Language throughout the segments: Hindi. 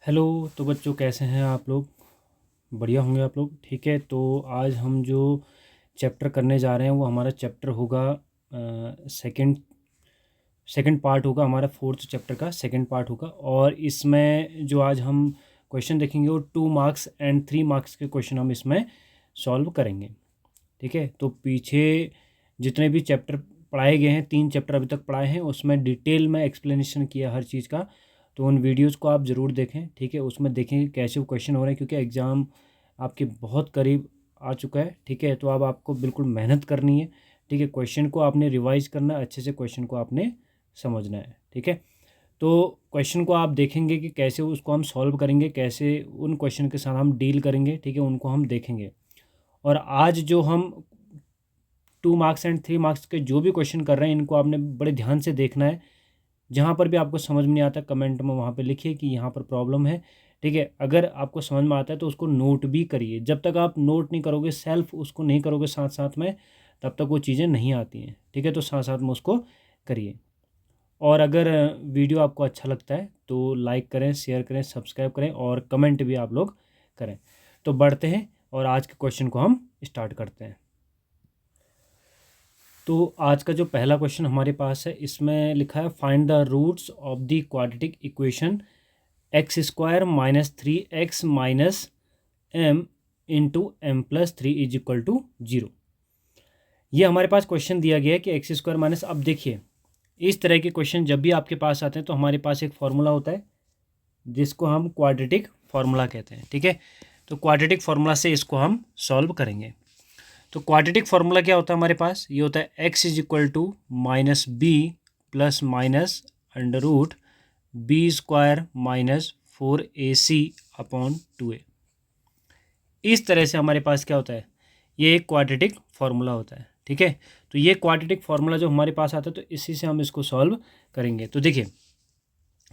हेलो। तो बच्चों कैसे हैं आप लोग? बढ़िया होंगे आप लोग। ठीक है, तो आज हम जो चैप्टर करने जा रहे हैं वो हमारा चैप्टर होगा सेकंड सेकंड पार्ट होगा, हमारा फोर्थ चैप्टर का सेकंड पार्ट होगा। और इसमें जो आज हम क्वेश्चन देखेंगे वो 2 मार्क्स एंड 3 मार्क्स के क्वेश्चन हम इसमें सॉल्व करेंगे। ठीक है, तो पीछे जितने भी चैप्टर पढ़ाए गए हैं, 3 चैप्टर अभी तक पढ़ाए हैं, उसमें डिटेल में एक्सप्लेनेशन किया हर चीज़ का। तो उन वीडियोस को आप ज़रूर देखें। ठीक है, उसमें देखेंगे कैसे वो क्वेश्चन हो रहे हैं, क्योंकि एग्ज़ाम आपके बहुत करीब आ चुका है। ठीक है, तो अब आपको बिल्कुल मेहनत करनी है। ठीक है, क्वेश्चन को आपने रिवाइज करना है, अच्छे से क्वेश्चन को आपने समझना है। ठीक है, तो क्वेश्चन को आप देखेंगे कि कैसे उसको हम सॉल्व करेंगे, कैसे उन क्वेश्चन के साथ हम डील करेंगे। ठीक है, उनको हम देखेंगे। और आज जो हम 2 मार्क्स एंड 3 मार्क्स के जो भी क्वेश्चन कर रहे हैं, इनको आपने बड़े ध्यान से देखना है। जहाँ पर भी आपको समझ में नहीं आता, कमेंट में वहाँ पे लिखिए कि यहाँ पर प्रॉब्लम है। ठीक है, अगर आपको समझ में आता है तो उसको नोट भी करिए। जब तक आप नोट नहीं करोगे, सेल्फ उसको नहीं करोगे साथ साथ में, तब तक वो चीज़ें नहीं आती हैं। ठीक है, तो साथ साथ में उसको करिए। और अगर वीडियो आपको अच्छा लगता है तो लाइक करें, शेयर करें, सब्सक्राइब करें और कमेंट भी आप लोग करें। तो बढ़ते हैं और आज के क्वेश्चन को हम स्टार्ट करते हैं। तो आज का जो पहला क्वेश्चन हमारे पास है, इसमें लिखा है find the roots of the quadratic equation x² - 3x - m × m+3 = 0। ये हमारे पास क्वेश्चन दिया गया है कि x² माइनस, अब देखिए इस तरह के क्वेश्चन जब भी आपके पास आते हैं तो हमारे पास एक फार्मूला होता है जिसको हम क्वाड्रेटिक फार्मूला कहते हैं। ठीक है, तो क्वाड्रेटिक फार्मूला से इसको हम सॉल्व करेंगे। तो क्वाड्रेटिक फार्मूला क्या होता है हमारे पास? ये होता है x = -b + -√b² - 4ac/2a। इस तरह से हमारे पास क्या होता है, ये एक क्वाड्रेटिक फार्मूला होता है। ठीक है, तो ये क्वाड्रेटिक फार्मूला जो हमारे पास आता है, तो इसी से हम इसको सॉल्व करेंगे। तो देखिए,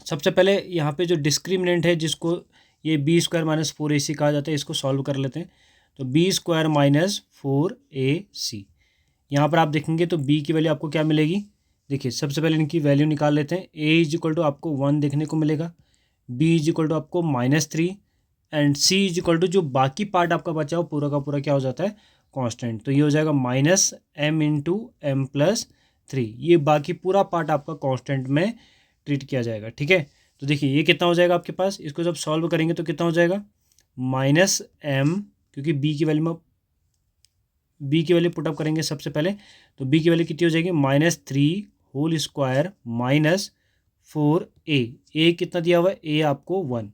सबसे पहले यहाँ पे जो डिस्क्रिमिनेंट है, जिसको ये b² - 4ac कहा जाता है, इसको सॉल्व कर लेते हैं। तो b² - 4ac, यहाँ पर आप देखेंगे तो b की वैल्यू आपको क्या मिलेगी? देखिए, सबसे पहले इनकी वैल्यू निकाल लेते हैं। a आपको 1 देखने को मिलेगा, b आपको -3 एंड c जो बाकी पार्ट आपका बचा हो पूरा का पूरा क्या हो जाता है? कांस्टेंट। तो ये हो जाएगा -m × m+3। ये बाकी पूरा पार्ट आपका कांस्टेंट में ट्रीट किया जाएगा। ठीक है, तो देखिए ये कितना हो जाएगा आपके पास, इसको जब सॉल्व करेंगे तो कितना हो जाएगा? -m, क्योंकि b की वैल्यू पुटअप करेंगे सबसे पहले, तो b की वैल्यू कितनी हो जाएगी? -3² - 4a कितना दिया हुआ है? a आपको 1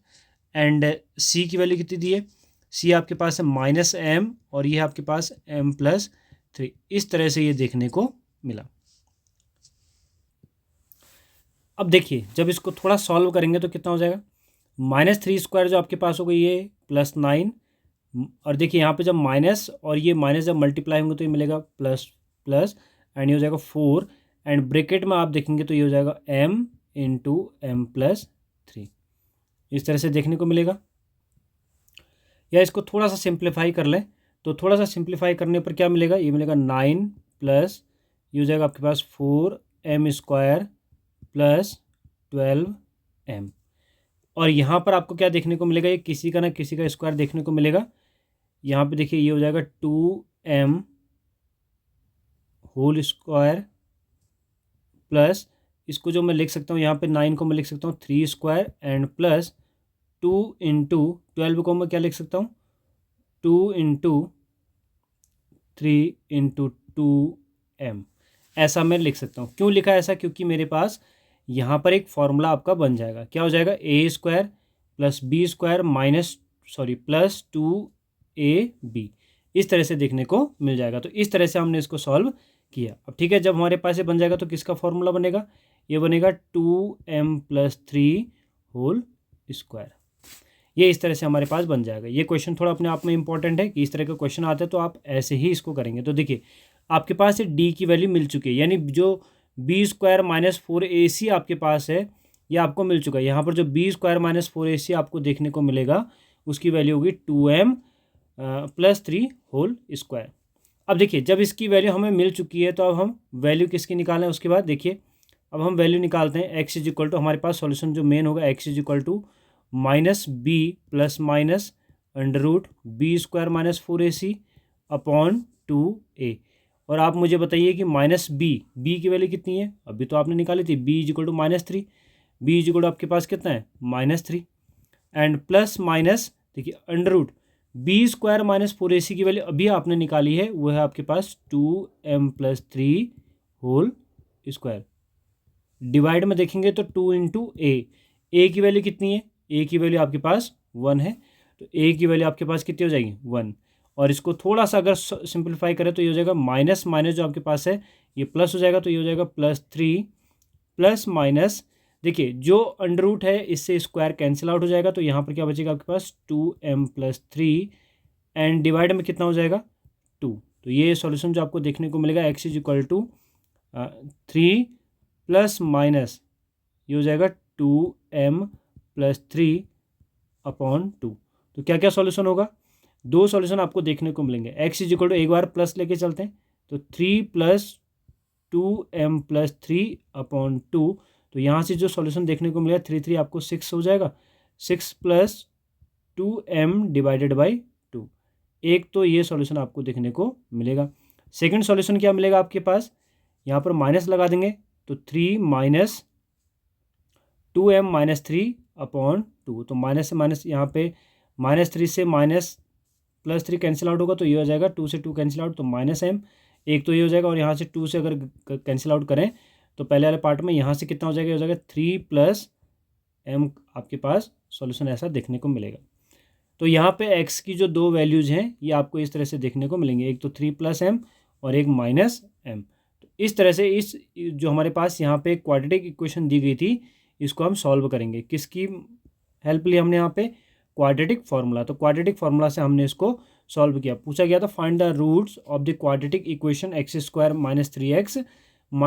एंड c की वैल्यू कितनी दी है? c आपके पास है -m और ये आपके पास m+3। इस तरह से ये देखने को मिला। अब देखिए, जब इसको थोड़ा सॉल्व करेंगे तो कितना हो जाएगा? -3² जो आपके पास होगा ये +9, और देखिए यहाँ पे जब माइनस और ये माइनस जब मल्टीप्लाई होंगे तो ये मिलेगा प्लस प्लस, एंड ये हो जाएगा 4, एंड ब्रैकेट में आप देखेंगे तो ये हो जाएगा m × m+3। इस तरह से देखने को मिलेगा। या इसको थोड़ा सा सिंप्लीफाई कर लें, तो थोड़ा सा सिंप्लीफाई करने पर क्या मिलेगा? ये मिलेगा 9 प्लस, ये हो जाएगा आपके पास 4m² + 12m। और यहाँ पर आपको क्या देखने को मिलेगा? ये किसी का ना किसी का स्क्वायर देखने को मिलेगा। यहाँ पे देखिए ये हो जाएगा 2m² प्लस, इसको जो मैं लिख सकता हूँ यहाँ पे 9 को मैं लिख सकता हूँ 3² एंड प्लस 2 × 12 को मैं क्या लिख सकता हूँ? 2 × 3 × 2m, ऐसा मैं लिख सकता हूँ। क्यों लिखा ऐसा? क्योंकि मेरे पास यहाँ पर एक फॉर्मूला आपका बन जाएगा। क्या हो जाएगा? a² + b² प्लस 2ab, इस तरह से देखने को मिल जाएगा। तो इस तरह से हमने इसको सॉल्व किया। अब ठीक है, जब हमारे पास ये बन जाएगा तो किसका फॉर्मूला बनेगा? ये बनेगा 2m+3 ये इस तरह से हमारे पास बन जाएगा। ये क्वेश्चन थोड़ा अपने आप में इंपॉर्टेंट है कि इस तरह का क्वेश्चन आता है तो आप ऐसे ही इसको करेंगे। तो देखिए, आपके पास ये डी की वैल्यू मिल चुकी है, यानी जो b² - 4ac आपके पास है ये आपको मिल चुका है। यहाँ पर जो b² - 4ac आपको देखने को मिलेगा उसकी वैल्यू होगी 2m+3 अब देखिए, जब इसकी वैल्यू हमें मिल चुकी है तो अब हम वैल्यू किसकी निकालें? उसके बाद देखिए, अब हम वैल्यू निकालते हैं। x = हमारे पास सॉल्यूशन जो मेन होगा x = minus b plus minus under root b square minus 4ac upon 2a। और आप मुझे बताइए कि माइनस बी की वैल्यू कितनी है, अभी तो आपने निकाली थी, b is equal to -3, b is equal to आपके पास कितना है -3, एंड प्लस माइनस देखिए under root b square minus 4ac की वैल्यू अभी आपने निकाली है, वो है आपके पास 2m+3 होल स्क्वायर। डिवाइड में देखेंगे तो 2 इंटू ए की वैल्यू कितनी है, ए की वैल्यू आपके पास 1 है, तो ए की वैल्यू आपके पास कितनी हो जाएगी 1। और इसको थोड़ा सा अगर सिंप्लीफाई करें तो ये हो जाएगा माइनस माइनस जो आपके पास है ये प्लस हो जाएगा, तो ये हो जाएगा +3 प्लस माइनस देखिए जो अंडर रूट है इससे स्क्वायर कैंसिल आउट हो जाएगा, तो यहाँ पर क्या बचेगा आपके पास 2m+3 एंड डिवाइड में कितना हो जाएगा 2। तो ये सॉल्यूशन जो आपको देखने को मिलेगा x is equal to 3 plus minus ये हो जाएगा 2m+3 अपॉन 2। तो क्या क्या सॉल्यूशन होगा, दो सॉल्यूशन आपको देखने को मिलेंगे। x इज इक्वल टू एक बार प्लस लेके चलते हैं, तो 3 + 2m+3 अपॉन 2, तो यहाँ से जो सॉल्यूशन देखने को मिलेगा 3 आपको 6 हो जाएगा, 6 + 2m डिवाइडेड बाई 2। एक तो ये सॉल्यूशन आपको देखने को मिलेगा। सेकंड सॉल्यूशन क्या मिलेगा आपके पास, यहाँ पर माइनस लगा देंगे तो 3 - 2m-3 अपॉन 2, तो माइनस से माइनस यहाँ पे -3 से +3 कैंसिल आउट होगा, तो ये हो जाएगा 2 से 2 कैंसिल आउट, तो -m एक तो ये हो जाएगा, और यहाँ से 2 से अगर कैंसिल आउट करें तो पहले वाले पार्ट में यहाँ से कितना हो जाएगा, हो जाएगा 3 + m आपके पास सॉल्यूशन ऐसा देखने को मिलेगा। तो यहाँ पे x की जो दो वैल्यूज़ हैं ये आपको इस तरह से देखने को मिलेंगे, एक तो 3 + m और एक -m। तो इस तरह से इस जो हमारे पास यहाँ पे क्वाड्रेटिक इक्वेशन दी गई थी इसको हम सॉल्व करेंगे। किसकी हेल्प ली हमने यहाँ पे, क्वाड्रेटिक फार्मूला। तो क्वाड्रेटिक फार्मूला से हमने इसको सॉल्व किया। पूछा गया था find the roots of the quadratic equation x² - 3x - m ×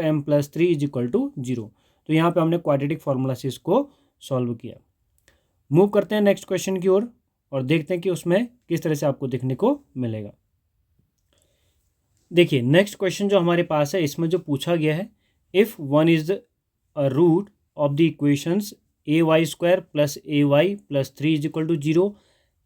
m+3 = 0। तो यहाँ पे हमने क्वाड्रेटिक फार्मूला से इसको सॉल्व किया। मूव करते हैं नेक्स्ट क्वेश्चन की ओर और देखते हैं कि उसमें किस तरह से आपको देखने को मिलेगा। देखिए नेक्स्ट क्वेश्चन जो हमारे पास है इसमें जो पूछा गया है, if one is a root of the equations ay² + ay + 3 = 0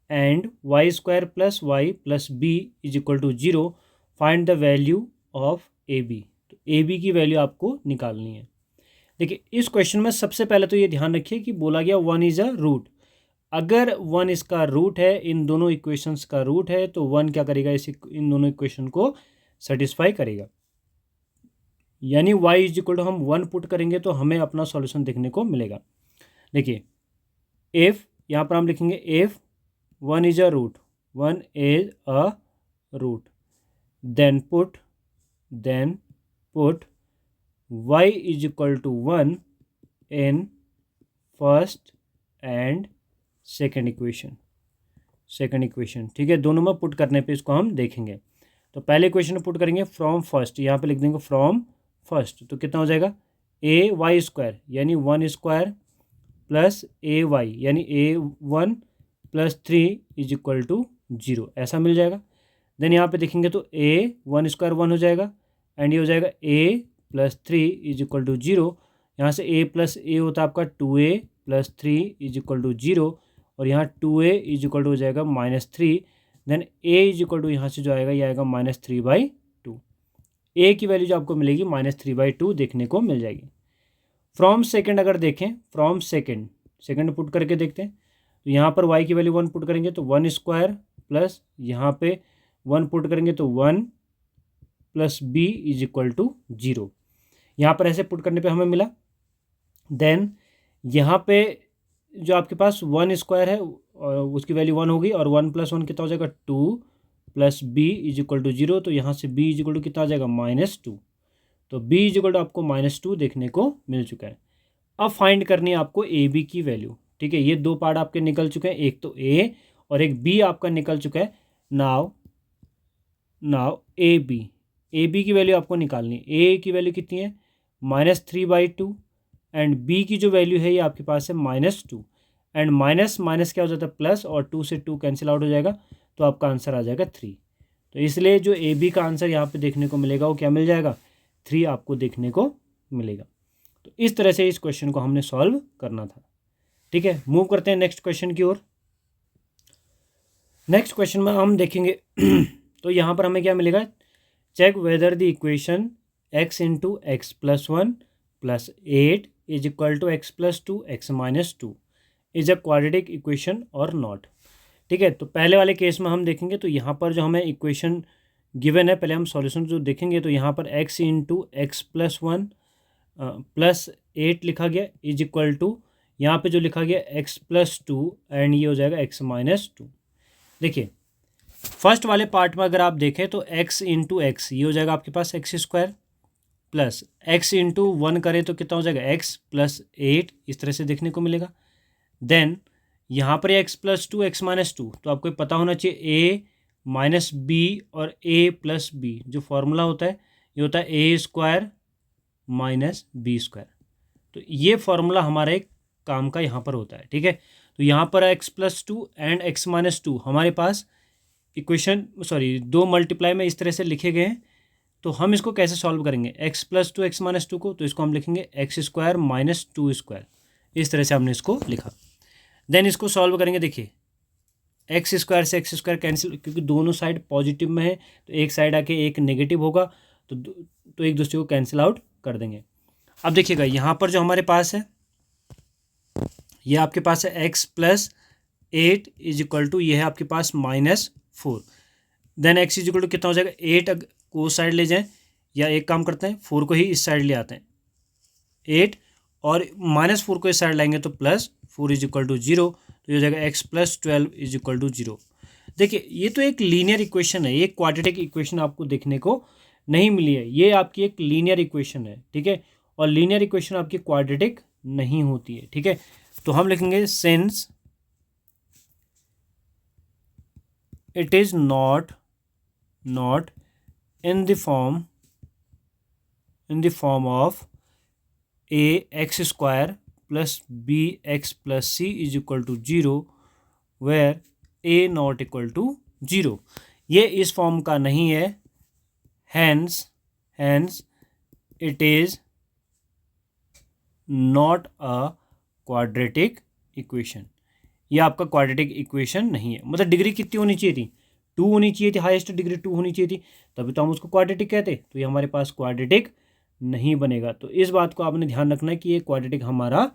and y² + y + b = 0, find the value of ab। तो ab की वैल्यू आपको निकालनी है। देखिए इस क्वेश्चन में सबसे पहले तो ये ध्यान रखिए कि बोला गया वन इज़ अ रूट। अगर वन इसका रूट है, इन दोनों इक्वेशंस का रूट है, तो वन क्या करेगा, इन दोनों इक्वेशन को सेटिस्फाई करेगा। यानी y इज इक्वल टू हम 1 पुट करेंगे तो हमें अपना सॉल्यूशन देखने को मिलेगा। देखिए इफ़ यहाँ पर हम लिखेंगे if one is a root, one is a root, then put y is equal to 1 in first and second equation. ठीक है, दोनों में पुट करने पे इसको हम देखेंगे। तो पहले इक्वेशन में पुट करेंगे फ्रॉम फर्स्ट, यहाँ पे लिख देंगे फ्रॉम फर्स्ट, तो कितना हो जाएगा ay² यानी 1² + ay यानी a1 + 3 = 0, ऐसा मिल जाएगा। देन यहाँ पे देखेंगे तो a1² 1 हो जाएगा एंड ये हो जाएगा a + 3 = 0। यहाँ से a + a होता है आपका 2a + 3 = 0, और यहाँ 2a = हो जाएगा -3। देन a = यहाँ से जो आएगा ये आएगा -3/2। a की वैल्यू जो आपको मिलेगी -3/2 देखने को मिल जाएगी। फ्रॉम सेकंड अगर देखें, फ्रॉम सेकंड पुट करके देखते हैं, तो यहाँ पर y की वैल्यू 1 पुट करेंगे तो 1² प्लस यहाँ पे 1 पुट करेंगे तो 1 + b = 0। यहाँ पर ऐसे पुट करने पे हमें मिला। देन यहाँ पे जो आपके पास 1² है और उसकी वैल्यू 1 होगी, और 1 + 1 कितना हो जाएगा 2 + b = 0, तो यहाँ से b = कितना आ जाएगा -2। तो b = आपको -2 देखने को मिल चुका है। अब फाइंड करनी है आपको ए बी की वैल्यू। ठीक है, ये दो पार्ट आपके निकल चुके हैं, एक तो a और एक b आपका निकल चुका है। नाउ ए बी की वैल्यू आपको निकालनी है। a की वैल्यू कितनी है -3/2 एंड b की जो वैल्यू है ये आपके पास है -2, एंड माइनस क्या हो जाता है प्लस, और 2 से 2 कैंसिल आउट हो जाएगा, तो आपका आंसर आ जाएगा 3। तो इसलिए जो ए बी का आंसर यहाँ पे देखने को मिलेगा वो क्या मिल जाएगा 3 आपको देखने को मिलेगा। तो इस तरह से इस क्वेश्चन को हमने सॉल्व करना था। ठीक है, मूव करते हैं नेक्स्ट क्वेश्चन की ओर। नेक्स्ट क्वेश्चन में हम देखेंगे तो यहाँ पर हमें क्या मिलेगा, check whether the equation x into x plus one plus eight is equal to x plus two x minus two is a quadratic equation और नॉट। ठीक है, तो पहले वाले केस में हम देखेंगे तो यहाँ पर जो हमें इक्वेशन गिवन है, पहले हम सॉल्यूशन जो देखेंगे तो यहाँ पर x into x plus one plus eight लिखा गया इज इक्वल टू यहाँ पे जो लिखा गया x प्लस टू एंड ये हो जाएगा x माइनस टू। देखिए फर्स्ट वाले पार्ट में अगर आप देखें तो x इंटू एक्स ये हो जाएगा आपके पास X square plus x into one करें तो कितना हो जाएगा x प्लस एट, इस तरह से देखने को मिलेगा। देन यहाँ पर x plus two x minus to, तो आपको पता होना चाहिए a माइनस बी और a प्लस बी जो फॉर्मूला होता है ये होता है A square minus B square. तो ये फॉर्मूला हमारा एक काम का यहाँ पर होता है। ठीक है, तो यहाँ पर x plus two and x minus to हमारे पास इक्वेशन दो मल्टीप्लाई में इस तरह से लिखे गए हैं। तो हम इसको कैसे सॉल्व करेंगे, x plus two x minus to को, तो इसको हम लिखेंगे x square minus two square, इस तरह से हमने इसको लिखा। देन इसको सॉल्व करेंगे, देखिए एक्स स्क्वायर से एक्स स्क्वायर कैंसिल, क्योंकि दोनों साइड पॉजिटिव में है तो एक साइड आके एक नेगेटिव होगा तो एक दूसरे को कैंसिल आउट कर देंगे। अब देखिएगा यहाँ पर जो हमारे पास है ये आपके पास है X plus eight is equal to ये है आपके पास minus four. Then X is equal to कितना हो जाएगा, एट को साइड ले जाएं या एक काम करते हैं फोर को ही इस साइड ले आते हैं, एट और माइनस फोर को इस साइड लाएंगे तो plus four is equal to zero, तो ये हो जाएगा x plus twelve is equal to zero. देखिए ये तो एक लीनियर इक्वेशन है, ये क्वाड्रेटिक इक्वेशन आपको देखने को नहीं मिली है, ये आपकी एक लीनियर इक्वेशन है। ठीक है, और लीनियर इक्वेशन आपकी क्वाड्रेटिक नहीं होती है। ठीक है, तो हम लिखेंगे since it is not in the form of a x square plus b x plus c is equal to zero where a not equal to zero, ये इस फॉर्म का नहीं है। Hence it is not a quadratic equation, ये आपका क्वाड्रेटिक इक्वेशन नहीं है। मतलब डिग्री कितनी होनी चाहिए थी, टू होनी चाहिए थी, हाईएस्ट डिग्री टू होनी चाहिए थी, तभी तो हम उसको क्वाड्रेटिक कहते। तो ये हमारे पास क्वाड्रेटिक नहीं बनेगा, तो इस बात को आपने ध्यान रखना है कि ये क्वाड्रेटिक हमारा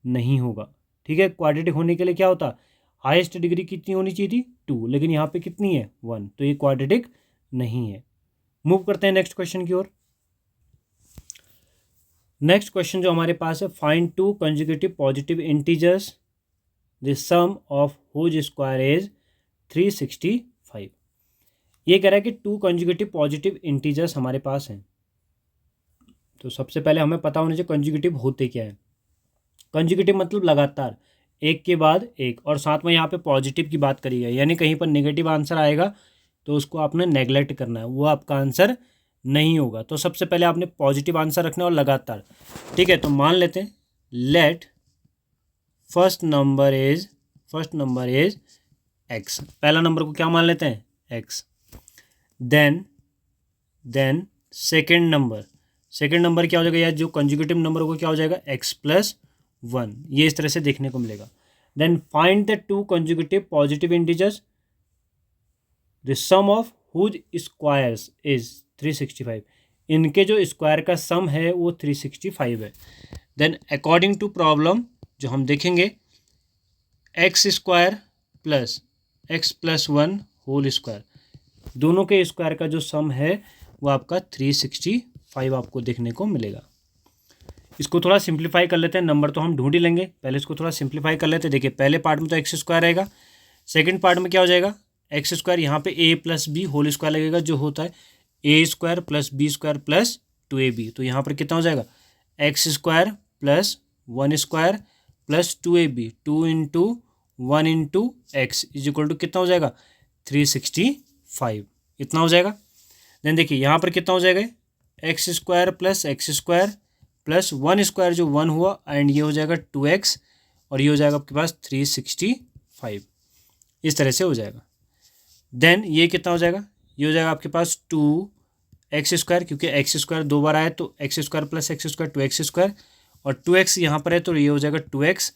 नहीं होगा। ठीक है, क्वाड्रेटिक होने के लिए क्या होता, हाईएस्ट डिग्री कितनी होनी चाहिए थी, टू, लेकिन यहाँ पे कितनी है, वन, तो ये क्वाड्रेटिक नहीं है। मूव करते हैं नेक्स्ट क्वेश्चन की ओर। नेक्स्ट क्वेश्चन जो हमारे पास है, find two consecutive positive integers the sum of whose square is 365। ये कह रहा है कि टू कंजुगेटिव पॉजिटिव इंटीजर्स हमारे पास हैं। तो सबसे पहले हमें पता होना चाहिए कंजुगेटिव होते क्या है। कंजुगेटिव मतलब लगातार एक के बाद एक, और साथ में यहाँ पे पॉजिटिव की बात करी गई, यानी कहीं पर नेगेटिव आंसर आएगा तो उसको आपने नेगलेक्ट करना है, वो आपका आंसर नहीं होगा। तो सबसे पहले आपने पॉजिटिव आंसर रखना और लगातार। ठीक है, तो मान लेते हैं let first number is x, पहला नंबर को क्या मान लेते हैं, एक्स। देन सेकेंड नंबर क्या हो जाएगा, या जो कंजुगेटिव नंबर होगा क्या हो जाएगा, एक्स प्लस वन, ये इस तरह से देखने को मिलेगा। Then find the two consecutive positive integers the sum of whose squares is 365, इनके जो स्क्वायर का सम है वो 365 है। देन अकॉर्डिंग टू प्रॉब्लम जो हम देखेंगे, x square plus x plus one whole square, दोनों के स्क्वायर का जो सम है वो आपका 365 आपको देखने को मिलेगा। इसको थोड़ा सिंप्लीफाई कर लेते हैं, नंबर तो हम ढूंढ ही लेंगे, पहले इसको थोड़ा सिंप्लीफाई कर लेते हैं। देखिए पहले पार्ट में तो एक्स स्क्वायर रहेगा, सेकंड पार्ट में क्या हो जाएगा, एक्स स्क्वायर, यहाँ पे A plus B whole square लगेगा जो होता है A square plus B square plus 2ab, तो यहाँ पर कितना हो जाएगा, X square plus one square plus 2ab, 2 into one into X is equal to कितना हो जाएगा, 365, इतना हो जाएगा। देन देखिए यहाँ पर कितना हो जाएगा, X square plus one square जो वन हुआ, एंड ये हो जाएगा 2x और ये हो जाएगा आपके पास 365, इस तरह से हो जाएगा। देन ये कितना हो जाएगा, ये हो जाएगा आपके पास 2x स्क्वायर, क्योंकि एक्स स्क्वायर दो बार आया तो X square plus x square 2x square, और 2x यहाँ पर है तो ये हो जाएगा 2x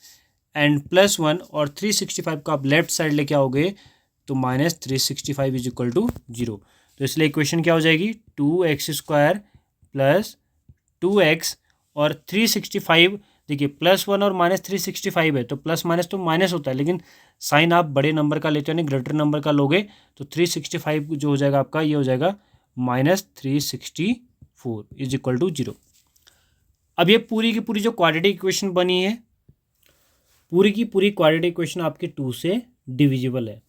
एंड +1 और 365 को आप लेफ्ट साइड लेके आओगे तो -365 इज इक्वल टू 0। तो इसलिए इक्वेशन क्या हो जाएगी 2x² प्लस 2x और 365। देखिए +1 और -365 है तो प्लस माइनस तो माइनस होता है, लेकिन साइन आप बड़े नंबर का लेते हो यानी ग्रेटर नंबर का लोगे तो 365 जो हो जाएगा आपका ये हो जाएगा -364 इज इक्वल टू 0। अब ये पूरी की पूरी जो क्वाड्रेटिक इक्वेशन बनी है, पूरी की पूरी क्वाड्रेटिक इक्वेशन आपके 2 से डिविजिबल है।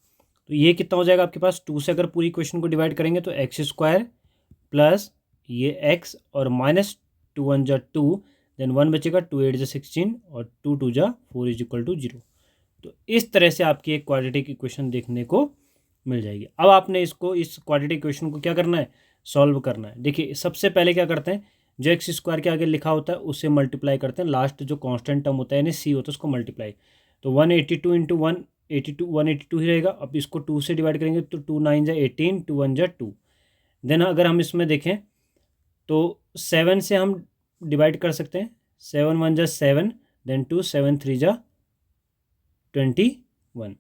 तो ये कितना हो जाएगा आपके पास 2 से अगर पूरी इक्वेशन को डिवाइड करेंगे तो x² प्लस ये x और -2 1 जा 2, देन 1 बचेगा 2 8 जा 16 और 2 2 जा 4 इज इक्वल टू 0। तो इस तरह से आपकी एक क्वाड्रेटिक इक्वेशन देखने को मिल जाएगी। अब आपने इसको इस क्वाड्रेटिक इक्वेशन को क्या करना है, सॉल्व करना है। देखिए सबसे पहले क्या करते हैं, जो x² के आगे लिखा होता है उससे मल्टीप्लाई करते हैं, लास्ट जो कांस्टेंट टर्म होता है यानी c होता है उसको मल्टीप्लाई। तो 182 इंटू 182 ही रहेगा। अब इसको 2 से डिवाइड करेंगे तो 2 9 जा 18, 2 1 जा 2। देन अगर हम इसमें देखें तो 7 से हम डिवाइड कर सकते हैं, 7 1 जा 7, देन 2 7 3 जा 21।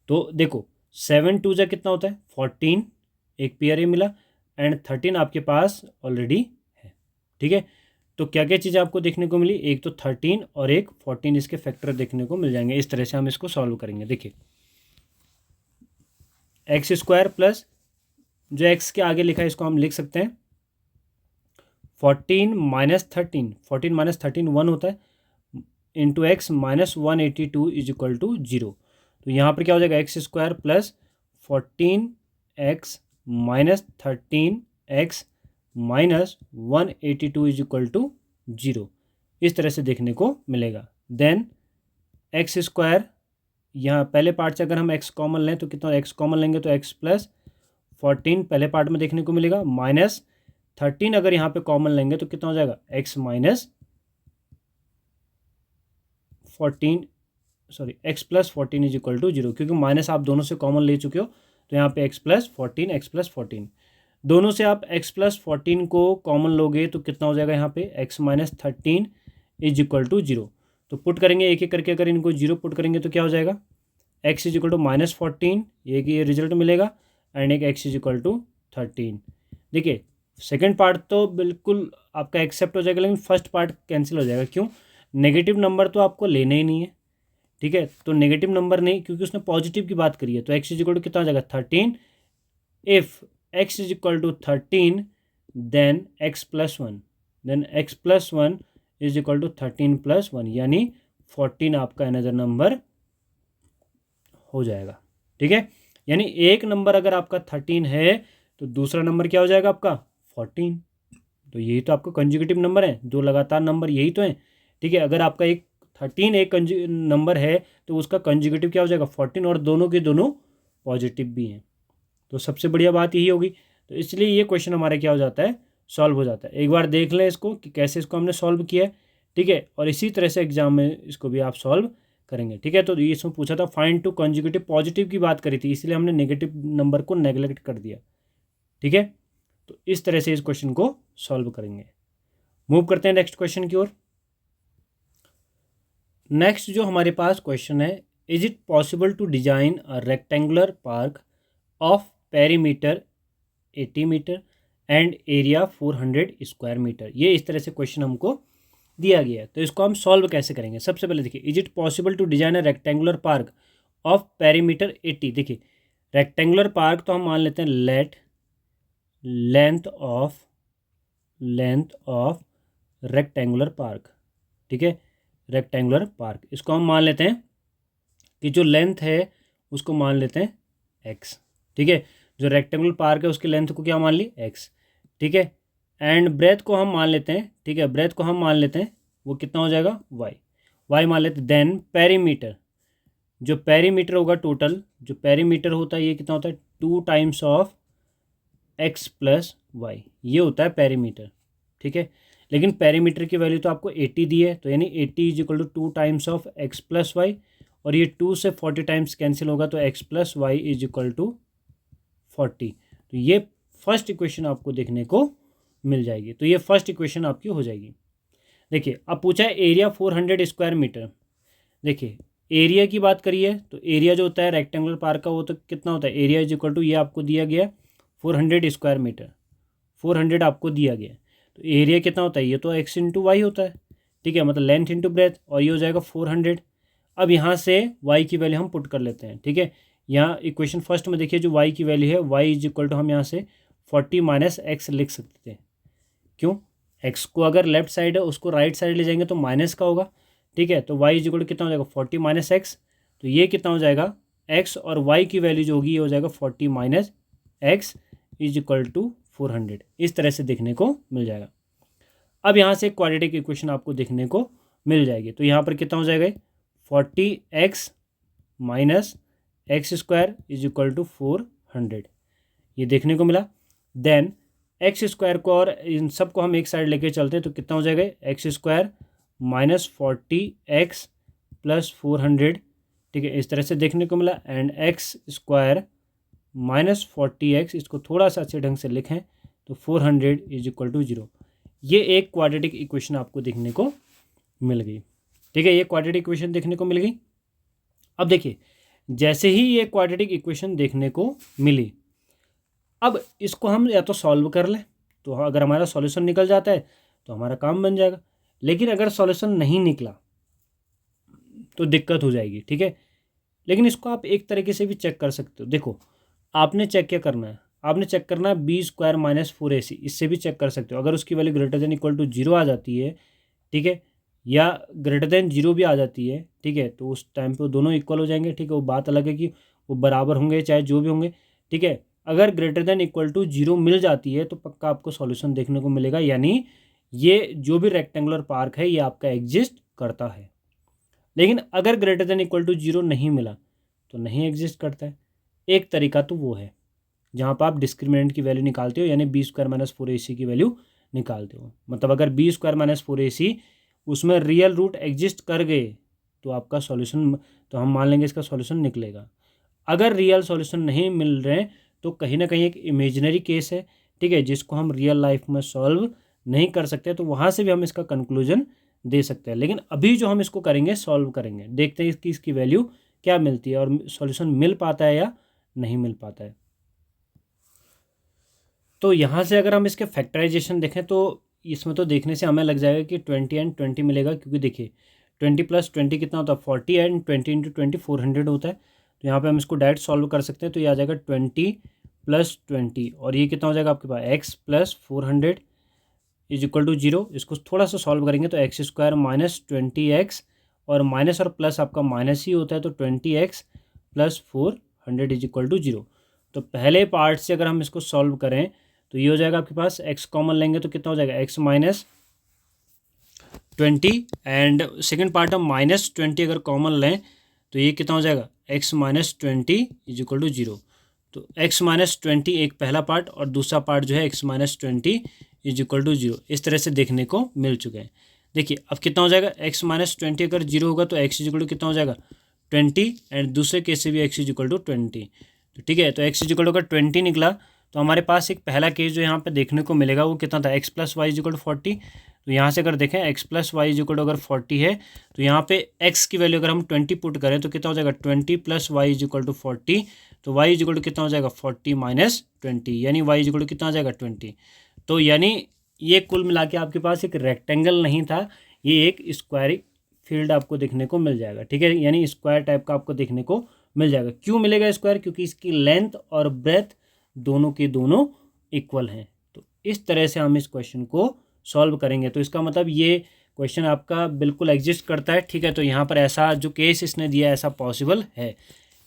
तो देखो 7 2 जा कितना होता है 14, एक पेयर ही मिला, एंड 13 आपके पास ऑलरेडी है। ठीक है, तो क्या क्या चीज़ें आपको देखने को मिली, एक तो 13 और एक 14 इसके फैक्टर देखने को मिल जाएंगे। इस तरह से हम इसको सॉल्व करेंगे। देखिए x² प्लस जो x के आगे लिखा है इसको हम लिख सकते हैं 14 - 13, 14 - 13 1 होता है, into x -182 is equal to 0। तो यहाँ पर क्या हो जाएगा x² plus 14x - 13x -182 is equal to 0, इस तरह से देखने को मिलेगा। देन x², यहाँ पहले पार्ट से अगर हम x कॉमन लें तो कितना, x कॉमन लेंगे तो x प्लस 14 पहले पार्ट में देखने को मिलेगा, -13 अगर यहाँ पे कॉमन लेंगे तो कितना हो जाएगा x plus 14 is equal to 0, क्योंकि माइनस आप दोनों से कॉमन ले चुके हो तो यहाँ पे x प्लस 14 दोनों से आप x प्लस 14 को कॉमन लोगे तो कितना हो जाएगा यहाँ पे x - 13 इज इक्वल टू 0। तो पुट करेंगे एक एक करके, अगर इनको 0 पुट करेंगे तो क्या हो जाएगा x इज इक्वल टू -14, ये रिजल्ट मिलेगा, एंड एक x इज इक्वल टू 13। देखिए सेकेंड पार्ट तो बिल्कुल आपका एक्सेप्ट हो जाएगा, लेकिन फर्स्ट पार्ट कैंसिल हो जाएगा। क्यों, नेगेटिव नंबर तो आपको लेने ही नहीं है। ठीक है, तो नेगेटिव नंबर नहीं, क्योंकि उसने पॉजिटिव की बात करी है, तो x इज इक्वल टू कितना हो जाएगा 13। If x is equal to 13 then x plus 1, then x plus 1 is equal to 13 plus 1, यानी 14 आपका अनदर नंबर हो जाएगा। ठीक है, यानी एक नंबर अगर आपका 13 है तो दूसरा नंबर क्या हो जाएगा आपका 14। तो यही तो आपका कंजुगेटिव नंबर है, दो लगातार नंबर यही तो है। ठीक है, अगर आपका एक 13 एक नंबर है तो उसका कंजुगेटिव क्या हो जाएगा 14, और दोनों के दोनों पॉजिटिव भी हैं। तो सबसे बढ़िया बात यही होगी। तो इसलिए ये क्वेश्चन हमारा क्या हो जाता है, सॉल्व हो जाता है। एक बार देख लें इसको कि कैसे इसको हमने सॉल्व किया है। ठीक है, और इसी तरह से एग्जाम में इसको भी आप सॉल्व करेंगे। ठीक है, तो ये इसमें पूछा था फाइंड टू कंजुगेटिव, पॉजिटिव की बात करी थी, इसलिए हमने नेगेटिव नंबर को नेगलेक्ट कर दिया। ठीक है, तो इस तरह से इस क्वेश्चन को सॉल्व करेंगे। मूव करते हैं नेक्स्ट क्वेश्चन की ओर। नेक्स्ट जो हमारे पास क्वेश्चन है, is it possible to design a rectangular park of perimeter 80 meter and area 400 square meter. ये इस तरह से क्वेश्चन हमको दिया गया है, तो इसको हम सॉल्व कैसे करेंगे। सबसे पहले देखिए, is it possible to design a rectangular park of perimeter 80। देखिए रेक्टेंगुलर पार्क तो हम मान लेते हैं let length of rectangular park. ठीक है, रेक्टेंगुलर पार्क इसको हम मान लेते हैं कि जो लेंथ है उसको मान लेते हैं x। ठीक है, जो रेक्टेंगुलर पार्क है उसकी लेंथ को क्या मान ली x। ठीक है, एंड ब्रेथ को हम मान लेते हैं, ठीक है, ब्रेथ को हम मान लेते हैं वो कितना हो जाएगा y मान लेते हैं। देन पेरीमीटर, जो पेरीमीटर होगा टोटल, जो पेरीमीटर होता है ये कितना होता है 2 times of x plus y, ये होता है पेरीमीटर। ठीक है, लेकिन पेरीमीटर की वैल्यू तो आपको 80 दी है, तो यानी 80 is equal to 2 times of x plus y, और ये 2 से 40 टाइम्स कैंसिल होगा तो x plus y is equal to 40। तो ये फर्स्ट इक्वेशन आपको देखने को मिल जाएगी। तो ये फर्स्ट इक्वेशन आपकी हो जाएगी। देखिए अब पूछा है एरिया 400 स्क्वायर मीटर। देखिए एरिया की बात करिए तो एरिया जो होता है रेक्टेंगुलर पार्क का वो तो कितना होता है, एरिया इज इक्वल टू, ये आपको दिया गया 400 स्क्वायर मीटर, 400 आपको दिया गया है। तो एरिया कितना होता है, ये तो एक्स इंटू वाई होता है, ठीक है, मतलब लेंथ इंटू ब्रेथ, और ये हो जाएगा 400। अब यहाँ से वाई की वैल्यू हम पुट कर लेते हैं, ठीक है। यहाँ इक्वेशन फर्स्ट में देखिए जो वाई की वैल्यू है, वाई इज इक्वल टू हम यहाँ से 40 माइनस एक्स लिख सकते थे। क्यों, एक्स को अगर लेफ्ट साइड है उसको राइट साइड ले जाएंगे तो माइनस का होगा, ठीक है। तो वाई इज इक्वल टू कितना हो जाएगा 40 माइनस एक्स, तो ये कितना हो जाएगा एक्स, और वाई की वैल्यू जो होगी ये हो जाएगा 40 minus x is equal to 400। इस तरह से देखने को मिल जाएगा। अब यहाँ से क्वाड्रेटिक इक्वेशन आपको देखने को मिल जाएगी। तो यहाँ पर कितना हो जाएगा 40x minus x square is equal to 400, ये देखने को मिला। देन एक्स स्क्वायर को और इन सब को हम एक साइड लेके चलते हैं तो कितना हो जाएगा X square minus 40x plus 400, ठीक है, इस तरह से देखने को मिला। And x square minus 40x, इसको थोड़ा सा अच्छे ढंग से लिखें तो 400 इज इक्वल टू 0। ये एक क्वाड्रेटिक इक्वेशन आपको देखने को मिल गई, ठीक है, ये क्वाड्रेटिक इक्वेशन देखने को मिल गई। अब देखिए जैसे ही ये क्वाड्रेटिक इक्वेशन देखने को मिली, अब इसको हम या तो सॉल्व कर लें, तो अगर हमारा सॉल्यूशन निकल जाता है तो हमारा काम बन जाएगा। लेकिन अगर सॉल्यूशन नहीं निकला तो दिक्कत हो जाएगी, ठीक है। लेकिन इसको आप एक तरीके से भी चेक कर सकते हो। देखो आपने चेक क्या करना है, आपने चेक करना है बी स्क्वायर माइनस 4ac, इससे भी चेक कर सकते हो। अगर उसकी value greater than equal to 0 आ जाती है, ठीक है, या ग्रेटर देन 0 भी आ जाती है, ठीक है, तो उस टाइम पे वो दोनों इक्वल हो जाएंगे, ठीक है। वो बात अलग है कि वो बराबर होंगे चाहे जो भी होंगे, ठीक है। अगर ग्रेटर देन इक्वल टू 0 मिल जाती है तो पक्का आपको सॉल्यूशन देखने को मिलेगा, यानी ये जो भी रेक्टेंगुलर पार्क है ये आपका एग्जिस्ट करता है। लेकिन अगर ग्रेटर देन इक्वल टू 0 नहीं मिला तो नहीं एग्जिस्ट करता है। एक तरीका तो वो है जहाँ पर आप डिस्क्रिमिनेंट की वैल्यू निकालते हो, यानी बी स्क्वायर माइनस 4ac की वैल्यू निकालते हो। मतलब अगर बी स्क्वायर माइनस 4ac उसमें रियल रूट एग्जिस्ट कर गए तो आपका सॉल्यूशन, तो हम मान लेंगे इसका सॉल्यूशन निकलेगा। अगर रियल सॉल्यूशन नहीं मिल रहे तो कहीं ना कहीं एक इमेजिनरी केस है, ठीक है, जिसको हम रियल लाइफ में सॉल्व नहीं कर सकते, तो वहाँ से भी हम इसका कंक्लूजन दे सकते हैं। लेकिन अभी जो हम इसको करेंगे सॉल्व करेंगे, देखते हैं इसकी वैल्यू क्या मिलती है और सॉल्यूशन मिल पाता है या नहीं मिल पाता है। तो यहाँ से अगर हम इसके फैक्टराइजेशन देखें तो इसमें तो देखने से हमें लग जाएगा कि 20 एंड 20 मिलेगा, क्योंकि देखिए 20 प्लस 20 कितना होता है 40, एंड 20 इंटू 20 400 होता है। तो यहाँ पे हम इसको डायरेक्ट सॉल्व कर सकते हैं, तो ये आ जाएगा 20 प्लस 20, और ये कितना हो जाएगा आपके पास X plus 400 is equal to 0। इसको थोड़ा सा सॉल्व करेंगे तो एक्स स्क्वायर माइनस 20x, और माइनस और प्लस आपका माइनस ही होता है, तो 20x plus 400 is equal to 0। तो पहले पार्ट से अगर हम इसको सॉल्व करें तो ये हो जाएगा आपके पास, x कॉमन लेंगे तो कितना हो जाएगा x minus 20, and second part हम माइनस 20 अगर कॉमन लें तो ये कितना हो जाएगा x minus 20 is equal to 0। तो x माइनस 20 एक पहला पार्ट, और दूसरा पार्ट जो है x minus 20 is equal to 0, इस तरह से देखने को मिल चुके हैं। देखिए अब कितना हो जाएगा x माइनस 20 अगर 0 होगा तो x इज इक्वल टू कितना हो जाएगा 20, एंड दूसरे केस से भी x इज इक्वल टू 20। तो ठीक है, तो x इज इक्वल टू अगर 20 निकला तो हमारे पास एक पहला केस जो यहाँ पे देखने को मिलेगा वो कितना था x plus y is equal to 40। तो यहाँ से अगर देखें x plus y is equal to अगर 40 है तो यहाँ पे x की वैल्यू अगर हम 20 पुट करें तो कितना हो जाएगा 20 plus y is equal to 40। तो y इज इक्वल टू कितना हो जाएगा 40 माइनस 20, यानी y इज इक्वल टू कितना हो जाएगा 20। तो यानी ये कुल मिला के आपके पास एक रेक्टेंगल नहीं था, ये एक स्क्वायर फील्ड आपको देखने को मिल जाएगा, ठीक है, यानी स्क्वायर टाइप का आपको देखने को मिल जाएगा। क्यों मिलेगा स्क्वायर, क्योंकि इसकी लेंथ और ब्रेथ दोनों के दोनों इक्वल हैं। तो इस तरह से हम इस क्वेश्चन को सॉल्व करेंगे। तो इसका मतलब ये क्वेश्चन आपका बिल्कुल एग्जिस्ट करता है, ठीक है। तो यहाँ पर ऐसा जो केस इसने दिया ऐसा पॉसिबल है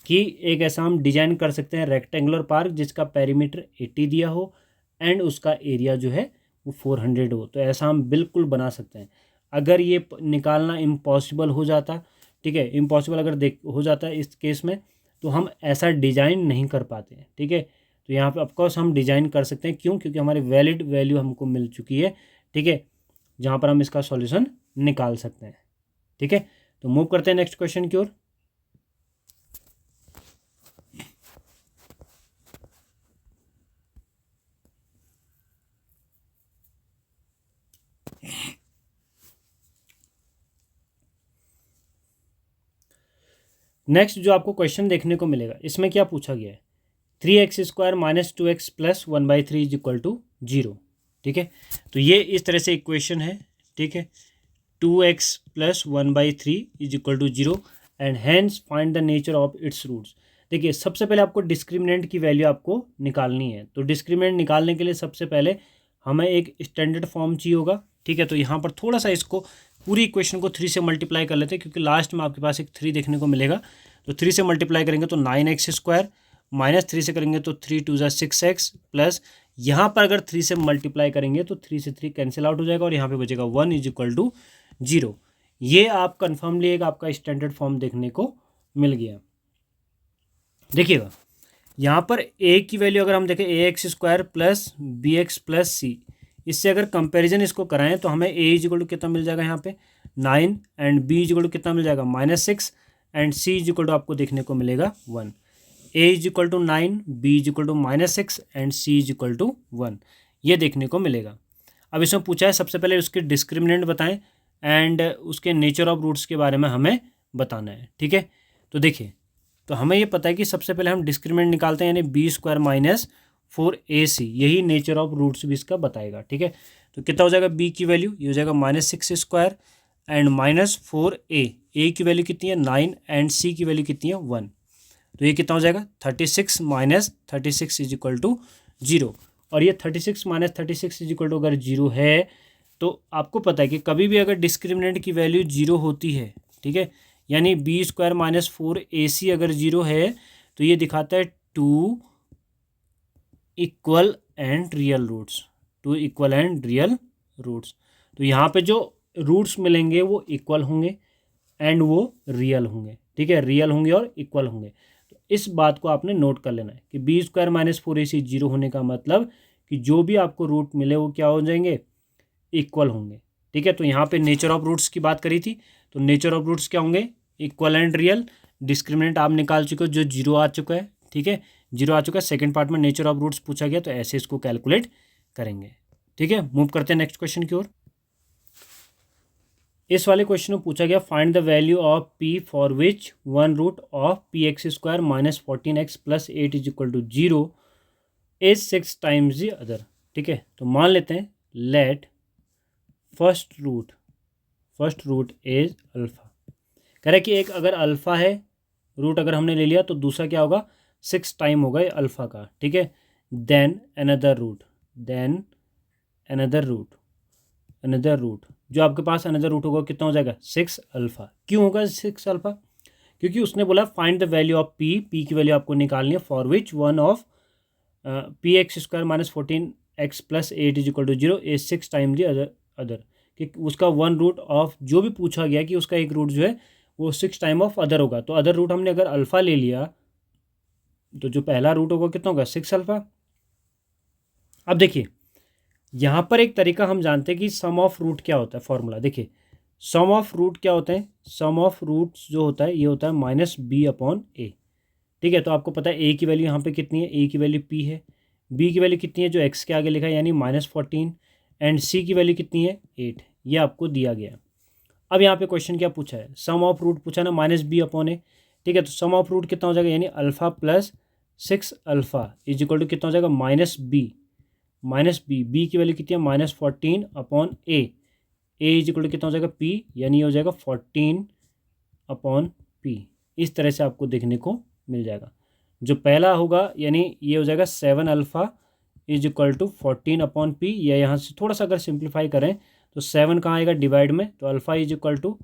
कि एक ऐसा हम डिजाइन कर सकते हैं रेक्टेंगुलर पार्क जिसका पेरीमीटर 80 दिया हो एंड उसका एरिया जो है वो 400 हो। तो ऐसा हम बिल्कुल बना सकते हैं। अगर ये निकालना इम्पॉसिबल हो जाता, ठीक है, इम्पॉसिबल अगर हो जाता है इस केस में, तो हम ऐसा डिज़ाइन नहीं कर पाते हैं, ठीक है। तो यहाँ पे ऑफकोर्स हम डिज़ाइन कर सकते हैं, क्यों, क्योंकि हमारी वैलिड वैल्यू हमको मिल चुकी है, ठीक है, जहाँ पर हम इसका सॉल्यूशन निकाल सकते हैं, ठीक है। तो मूव करते हैं नेक्स्ट क्वेश्चन की ओर। नेक्स्ट जो आपको क्वेश्चन देखने को मिलेगा, इसमें क्या पूछा गया है, 3x² minus 2x plus 1/3 is equal to 0। ठीक है, तो ये इस तरह से इक्वेशन है। ठीक है, 2x plus 1/3 is equal to 0 and hence find the nature of its roots. देखिए, सबसे पहले आपको डिस्क्रिमिनेंट की वैल्यू आपको निकालनी है। तो डिस्क्रिमिनेंट निकालने के लिए सबसे पहले हमें एक स्टैंडर्ड फॉर्म चाहिए होगा। ठीक है, तो यहाँ पर थोड़ा सा इसको पूरी इक्वेशन को 3 से मल्टीप्लाई कर लेते हैं, क्योंकि लास्ट में आपके पास एक 3 देखने को मिलेगा। तो 3 से मल्टीप्लाई करेंगे तो 9x² माइनस 3 से करेंगे तो 3 2 6x प्लस यहाँ पर अगर 3 से मल्टीप्लाई करेंगे तो 3 से 3 कैंसिल आउट हो जाएगा और यहाँ पे बचेगा 1 इज इक्वल टू 0। ये आप कन्फर्मली एक आपका स्टैंडर्ड फॉर्म देखने को मिल गया। देखिएगा, यहाँ पर a की वैल्यू अगर हम देखें ax² plus bx plus c, इससे अगर कंपैरिजन इसको कराएं तो हमें a इज इक्वल टू कितना मिल जाएगा, यहाँ पे 9 and b is equal to कितना मिल जाएगा -6 and c is equal to आपको देखने को मिलेगा 1। a is equal to 9, b is equal to -6 and c is equal to 1, ये देखने को मिलेगा। अब इसमें पूछा है सबसे पहले उसके डिस्क्रिमिनेंट बताएं एंड उसके नेचर ऑफ रूट्स के बारे में हमें बताना है। ठीक है, तो देखिए, तो हमें ये पता है कि सबसे पहले हम डिस्क्रिमिनेंट निकालते हैं, यानी b² माइनस 4ac, यही नेचर ऑफ रूट्स भी इसका बताएगा। ठीक है, तो कितना हो जाएगा b की वैल्यू, ये हो जाएगा -6² एंड -4a, a की वैल्यू कितनी है 9 एंड c की वैल्यू कितनी है 1, तो ये कितना हो जाएगा 36 माइनस 36 इज इक्वल टू 0। और ये 36 माइनस 36 इज इक्वल टू अगर 0 है तो आपको पता है कि कभी भी अगर डिस्क्रिमिनेंट की वैल्यू 0 होती है, ठीक है, यानी b² माइनस 4ac अगर 0 है तो ये दिखाता है 2 equal and real roots, 2 equal and real roots. तो यहाँ पे जो रूट्स मिलेंगे वो इक्वल होंगे एंड वो रियल होंगे। ठीक है, रियल होंगे और इक्वल होंगे। तो इस बात को आपने नोट कर लेना है कि b² माइनस 4ac 0 होने का मतलब कि जो भी आपको रूट मिले वो क्या हो जाएंगे, इक्वल होंगे। ठीक है, तो यहाँ पे नेचर ऑफ रूट्स की बात करी थी, तो नेचर ऑफ रूट्स क्या होंगे, इक्वल एंड रियल। डिस्क्रिमिनेंट आप निकाल चुके हो, जो 0 आ चुका है। ठीक है, 0 आ चुका है। सेकंड पार्ट में नेचर ऑफ रूट्स पूछा गया, तो ऐसे इसको कैलकुलेट करेंगे। ठीक है, मूव करते हैं नेक्स्ट क्वेश्चन की ओर। इस वाले क्वेश्चन में पूछा गया find the value of p for which one root of px² minus 14x plus 8 is equal to 0 is 6 times the other. ठीक है, तो मान लेते हैं let first root is alpha. कह रहा है कि एक अगर अल्फ़ा है, रूट अगर हमने ले लिया तो दूसरा क्या होगा 6 टाइम होगा अल्फ़ा का। ठीक है, देन अनदर रूट जो आपके पास अनदर रूट होगा कितना हो जाएगा 6 अल्फ़ा। क्यों होगा 6 अल्फ़ा, क्योंकि उसने बोला find the value of p की वैल्यू आपको निकालनी है for which one of px² minus 14x plus 8 is equal to 0 is 6 time the other, कि उसका वन रूट ऑफ जो भी पूछा गया कि उसका एक रूट जो है वो 6 टाइम ऑफ अदर होगा। तो अदर रूट हमने अगर अल्फ़ा ले लिया तो जो पहला रूट होगा कितना होगा 6 अल्फ़ा। अब देखिए, यहाँ पर एक तरीका हम जानते हैं कि सम ऑफ रूट क्या होता है, फॉर्मूला देखिए, सम ऑफ रूट क्या होता है, सम ऑफ रूट्स जो होता है ये होता है -b/a। ठीक है, तो आपको पता है a की वैल्यू यहाँ पे कितनी है, a की वैल्यू p है, b की वैल्यू कितनी है जो x के आगे लिखा है यानी -14 एंड c की वैल्यू कितनी है 8, ये आपको दिया गया। अब यहाँ पे क्वेश्चन क्या पूछा है, सम ऑफ रूट पूछा ना -b/a। ठीक है, तो सम ऑफ रूट कितना हो जाएगा, यानी alpha plus 6 alpha is equal to कितना हो जाएगा -b की वैल्यू कितनी है -14/a, इज इक्वल टू कितना हो जाएगा p, यानी ये हो जाएगा 14/p। इस तरह से आपको देखने को मिल जाएगा। जो पहला होगा यानी ये हो जाएगा 7 alpha is equal to 14/p, या यहाँ से थोड़ा सा अगर सिंप्लीफाई करें तो 7 कहाँ आएगा डिवाइड में, तो alpha is equal to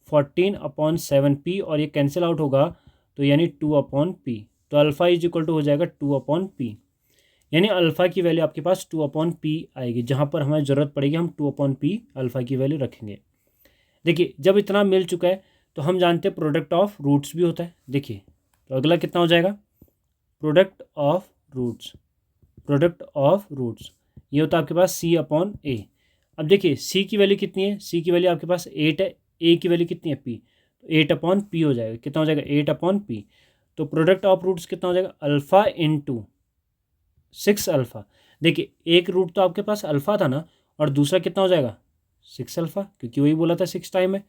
14/7p और ये कैंसिल आउट होगा तो यानी 2/p, तो अल्फ़ा इज इक्वल टू हो जाएगा 2/p, यानी अल्फ़ा की वैल्यू आपके पास 2/p आएगी। जहाँ पर हमें ज़रूरत पड़ेगी हम 2/p अल्फ़ा की वैल्यू रखेंगे। देखिए, जब इतना मिल चुका है तो हम जानते हैं प्रोडक्ट ऑफ रूट्स भी होता है। देखिए, तो अगला कितना हो जाएगा प्रोडक्ट ऑफ रूट्स, ये होता है आपके पास c/a। अब देखिए c की वैल्यू कितनी है, c की वैल्यू आपके पास 8 है, a की वैल्यू कितनी है p, तो 8/p हो जाएगा। कितना हो जाएगा 8/p, तो प्रोडक्ट ऑफ रूट्स कितना हो जाएगा अल्फ़ा इंटू 6 अल्फ़ा। देखिए, एक रूट तो आपके पास अल्फ़ा था ना, और दूसरा कितना हो जाएगा 6 अल्फ़ा, क्योंकि वही बोला था 6 टाइम है,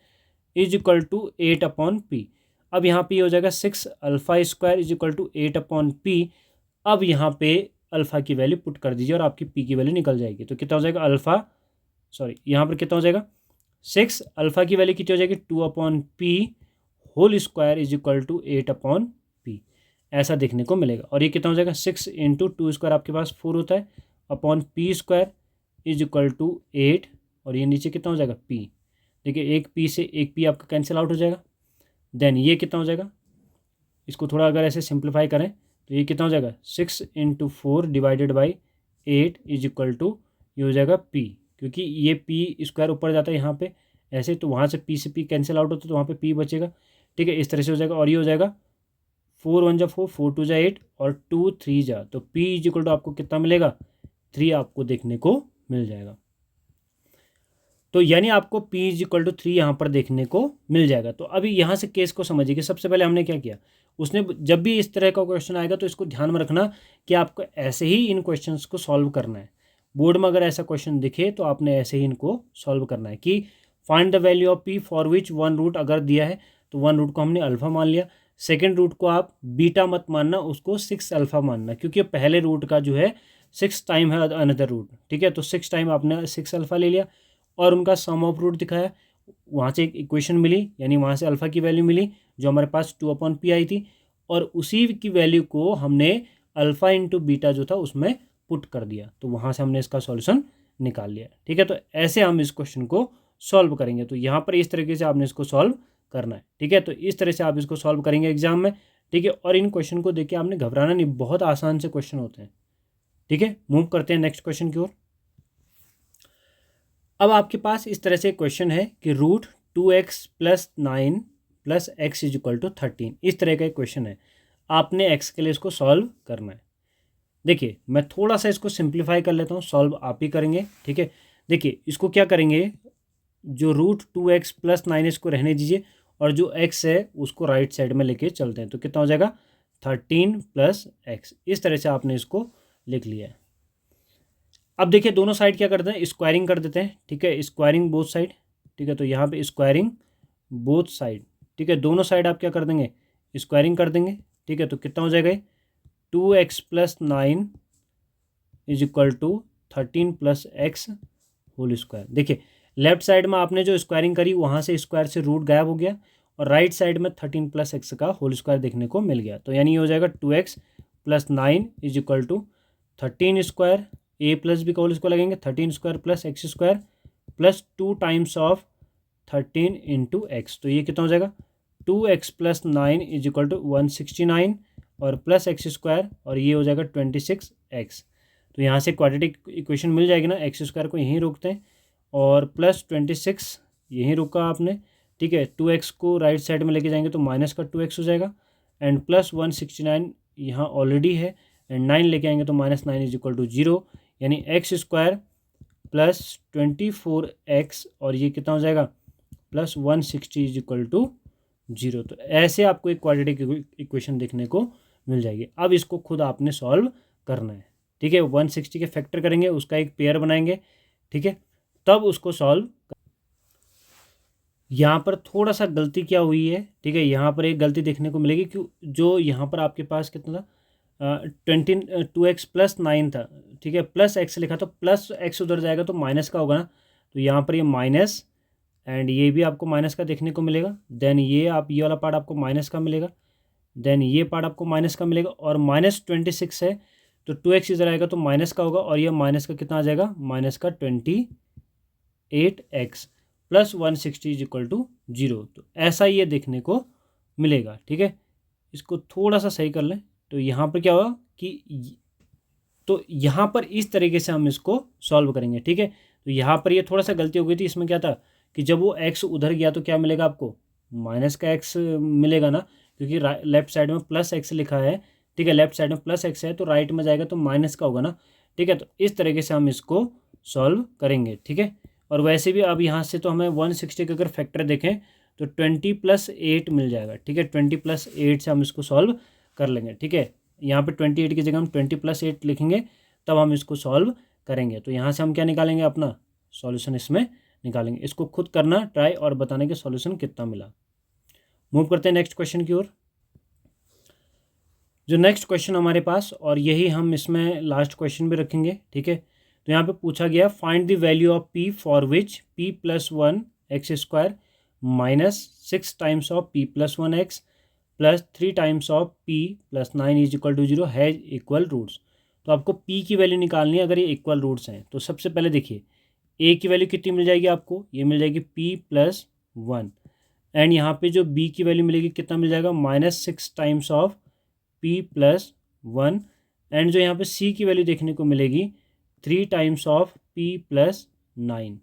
इज इक्वल टू 8/p। अब यहाँ पे ये हो जाएगा 6 alpha square is equal to 8/p। अब यहाँ पे अल्फ़ा की वैल्यू पुट कर दीजिए और आपकी पी की वैल्यू निकल जाएगी। तो कितना हो जाएगा यहाँ पर कितना हो जाएगा 6 अल्फ़ा की वैल्यू कितनी हो जाएगी 2/p whole square is equal to 8/p, ऐसा देखने को मिलेगा। और ये कितना हो जाएगा 6 इंटू 2 स्क्वायर आपके पास 4 होता है upon p square is equal to 8, और ये नीचे कितना हो जाएगा p। देखिए एक p से एक p आपका कैंसिल आउट हो जाएगा। देन ये कितना हो जाएगा, इसको थोड़ा अगर ऐसे सिंप्लीफाई करें तो ये कितना हो जाएगा 6 into 4 divided by 8 is equal to ये हो जाएगा p, क्योंकि ये p स्क्वायर ऊपर जाता है यहाँ पे ऐसे, तो वहाँ से p से p कैंसिल आउट होता है तो वहाँ पे p बचेगा। ठीक है, इस तरह से हो जाएगा। और ये हो जाएगा 4 1 जा 4, 4 2 जा 8 और 2 3 जा, तो p इज इक्वल टू आपको कितना मिलेगा 3 आपको देखने को मिल जाएगा। तो यानी आपको p इज इक्वल टू 3 यहाँ पर देखने को मिल जाएगा। तो अभी यहाँ से केस को समझिए कि सबसे पहले हमने क्या किया, उसने जब भी इस तरह का क्वेश्चन आएगा तो इसको ध्यान में रखना कि आपको ऐसे ही इन क्वेश्चंस को सॉल्व करना है। बोर्ड में अगर ऐसा क्वेश्चन दिखे तो आपने ऐसे ही इनको सॉल्व करना है कि find the value of p for which one root अगर दिया है तो वन रूट को हमने अल्फ़ा मान लिया, सेकेंड रूट को आप बीटा मत मानना, उसको 6 अल्फ़ा मानना, क्योंकि पहले रूट का जो है 6 टाइम है अनदर रूट। ठीक है, तो 6 टाइम आपने 6 अल्फ़ा ले लिया और उनका सम ऑफ रूट दिखाया, वहाँ से एक इक्वेशन मिली, यानी वहाँ से अल्फ़ा की वैल्यू मिली जो हमारे पास 2/p आई थी, और उसी की वैल्यू को हमने अल्फ़ा इंटू बीटा जो था उसमें पुट कर दिया, तो वहाँ से हमने इसका सॉल्यूशन निकाल लिया। ठीक है, तो ऐसे हम इस क्वेश्चन को सॉल्व करेंगे। तो यहाँ पर इस तरीके से आपने इसको सॉल्व करना है। ठीक है, तो इस तरह से आप इसको सॉल्व करेंगे एग्जाम में। ठीक है, और इन क्वेश्चन को देख के आपने घबराना नहीं, बहुत आसान से क्वेश्चन होते हैं। ठीक है, मूव करते हैं नेक्स्ट क्वेश्चन की ओर। अब आपके पास इस तरह से क्वेश्चन है कि root 2x plus 9 plus x is equal to 13, इस तरह का एक क्वेश्चन है। आपने x के लिए इसको सॉल्व करना है। देखिए मैं थोड़ा सा इसको सिंप्लीफाई कर लेता हूँ, सॉल्व आप ही करेंगे। ठीक है, देखिए इसको क्या करेंगे, जो रूट 2x प्लस 9 इसको रहने दीजिए और जो x है उसको राइट साइड में लेके चलते हैं, तो कितना हो जाएगा 13 प्लस एक्स। इस तरह से आपने इसको लिख लिया है। अब देखिए दोनों साइड क्या करते हैं, स्क्वायरिंग कर देते हैं। ठीक है, स्क्वायरिंग बोथ साइड। ठीक है, तो यहाँ पे स्क्वायरिंग बोथ साइड। ठीक है, दोनों साइड आप क्या कर देंगे, स्क्वायरिंग कर देंगे। ठीक है, तो कितना हो जाएगा 2x plus 9 is equal to 13 plus x whole square. देखिए लेफ्ट साइड में आपने जो स्क्वायरिंग करी वहाँ से स्क्वायर से रूट गायब हो गया और राइट साइड में 13 प्लस एक्स का होल स्क्वायर देखने को मिल गया। तो यानी ये हो जाएगा 2x plus 9 is equal to 13 square, a plus b का होल स्क्वायर लगेंगे 13 square plus x square plus 2 times of 13 into x. तो ये कितना हो जाएगा 2x plus 9 is equal to 169 और प्लस एक्स स्क्वायर, और ये हो जाएगा 26x। तो यहाँ से क्वाड्रेटिक इक्वेशन मिल जाएगी ना, एक्स स्क्वायर को यहीं रोकते हैं और प्लस 26 यहीं रोका आपने। ठीक है, 2x को राइट साइड में लेके जाएंगे तो माइनस का 2x हो जाएगा एंड प्लस 169 यहाँ ऑलरेडी है एंड 9 लेके आएंगे तो माइनस 9 इज इक्वल टू 0, यानी एक्स स्क्वायर प्लस 24x और ये कितना हो जाएगा प्लस 160 इज इक्वल टू 0। तो ऐसे आपको एक क्वाड्रेटिक इक्वेशन देखने को मिल जाएगी। अब इसको खुद आपने सॉल्व करना है। ठीक है, 160 के फैक्टर करेंगे, उसका एक पेयर बनाएंगे। ठीक है, तब उसको सॉल्व। यहाँ पर थोड़ा सा गलती क्या हुई है, ठीक है, यहाँ पर एक गलती देखने को मिलेगी कि जो यहाँ पर आपके पास कितना था 2x प्लस 9 था। ठीक है, प्लस एक्स लिखा तो प्लस एक्स उधर जाएगा तो माइनस का होगा ना, तो यहाँ पर ये माइनस एंड ये भी आपको माइनस का देखने को मिलेगा। देन ये वाला पार्ट आपको माइनस का मिलेगा, देन ये पार्ट आपको माइनस का मिलेगा और माइनस 26 है तो 2x इधर आएगा तो माइनस का होगा और ये माइनस का कितना आ जाएगा माइनस का 28x plus 160 is equal to 0। तो ऐसा ये देखने को मिलेगा। ठीक है, इसको थोड़ा सा सही कर लें तो यहाँ पर क्या होगा कि तो यहाँ पर इस तरीके से हम इसको सॉल्व करेंगे। ठीक है, तो यहाँ पर ये थोड़ा सा गलती हो गई थी, इसमें क्या था कि जब वो x उधर गया तो क्या मिलेगा आपको माइनस का x मिलेगा ना, क्योंकि लेफ्ट साइड में प्लस x लिखा है। ठीक है, लेफ्ट साइड में प्लस x है तो राइट में जाएगा तो माइनस का होगा ना। ठीक है, तो इस तरीके से हम इसको सॉल्व करेंगे। ठीक है, और वैसे भी अब यहाँ से तो हमें 160 का अगर फैक्टर देखें तो 20 प्लस 8 मिल जाएगा। ठीक है, 20 प्लस 8 से हम इसको सॉल्व कर लेंगे। ठीक है, यहाँ पे 28 की जगह हम 20 प्लस 8 लिखेंगे तब हम इसको सॉल्व करेंगे। तो यहाँ से हम क्या निकालेंगे, अपना सॉल्यूशन इसमें निकालेंगे। इसको खुद करना ट्राई और बताने के सॉल्यूशन कितना मिला। मूव करते हैं नेक्स्ट क्वेश्चन की ओर। जो नेक्स्ट क्वेश्चन हमारे पास, और यही हम इसमें लास्ट क्वेश्चन भी रखेंगे, ठीक है। तो यहाँ पे पूछा गया find the value of p for which p plus one x square minus 6 times of p plus one x plus 3 times of p plus 9 is equal to 0 has equal roots. तो आपको पी की वैल्यू निकालनी है अगर ये इक्वल रूट्स हैं। तो सबसे पहले देखिए ए की वैल्यू कितनी मिल जाएगी आपको, ये मिल जाएगी पी प्लस वन, एंड यहाँ पे जो बी की वैल्यू मिलेगी कितना मिल जाएगा, -6 times of p plus one, and जो यहाँ पे सी की वैल्यू देखने को मिलेगी 3 टाइम्स ऑफ पी प्लस 9।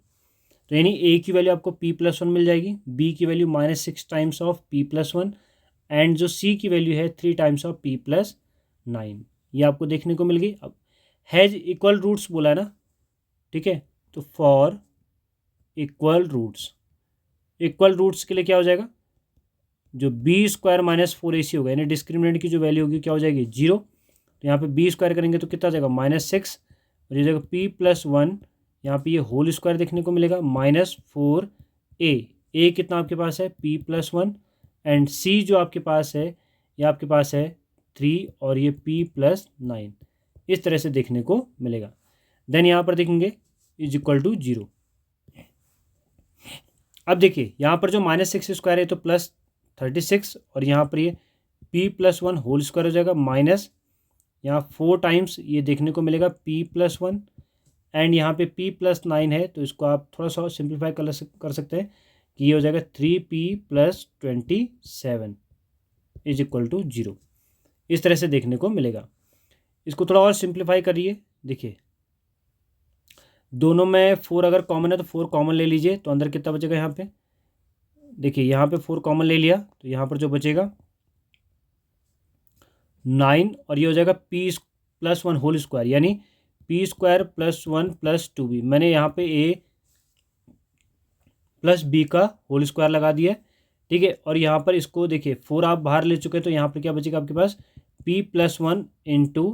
तो यानी ए की वैल्यू आपको पी प्लस वन मिल जाएगी, बी की value -6 times of p plus one, and जो सी की वैल्यू है 3 टाइम्स ऑफ पी प्लस 9, ये आपको देखने को मिल गई। अब हैज़ इक्वल रूट्स बोला है ना, ठीक है। तो for equal roots, equal roots के लिए क्या हो जाएगा, जो बी स्क्वायर माइनस 4ac होगा, यानी डिस्क्रिमिनेंट की जो वैल्यू होगी क्या हो जाएगी, 0। तो यहाँ पे बी स्क्वायर करेंगे तो कितना जाएगा, -6, और ये जाएगा पी प्लस वन, यहाँ पे ये होल स्क्वायर देखने को मिलेगा -4a। ए कितना आपके पास है, पी प्लस वन, एंड सी जो आपके पास है ये आपके पास है 3, और ये पी प्लस 9, इस तरह से देखने को मिलेगा। देन यहाँ पर देखेंगे इज इक्वल टू 0। अब देखिए यहाँ पर जो -6 स्क्वायर है तो +36, और यहाँ पर ये p plus one whole square हो जाएगा माइनस, यहाँ 4 टाइम्स ये देखने को मिलेगा p प्लस वन, एंड यहाँ पे p प्लस 9 है तो इसको आप थोड़ा सा सिंप्लीफाई कर सकते हैं कि ये हो जाएगा 3p plus 27 is equal to 0, इस तरह से देखने को मिलेगा। इसको थोड़ा और सिंप्लीफाई करिए, देखिए दोनों में 4 अगर कॉमन है तो 4 कॉमन ले लीजिए, तो अंदर कितना बचेगा, यहाँ पे देखिए यहाँ पे 4 कॉमन ले लिया तो यहाँ पर जो बचेगा 9, और ये हो जाएगा p plus one whole square, यानी p square plus one plus 2b। मैंने यहाँ पे a प्लस b का होल स्क्वायर लगा दिया है, ठीक है। और यहाँ पर इसको देखिए 4 आप बाहर ले चुके हैं तो यहाँ पर क्या बचेगा आपके पास, p plus one into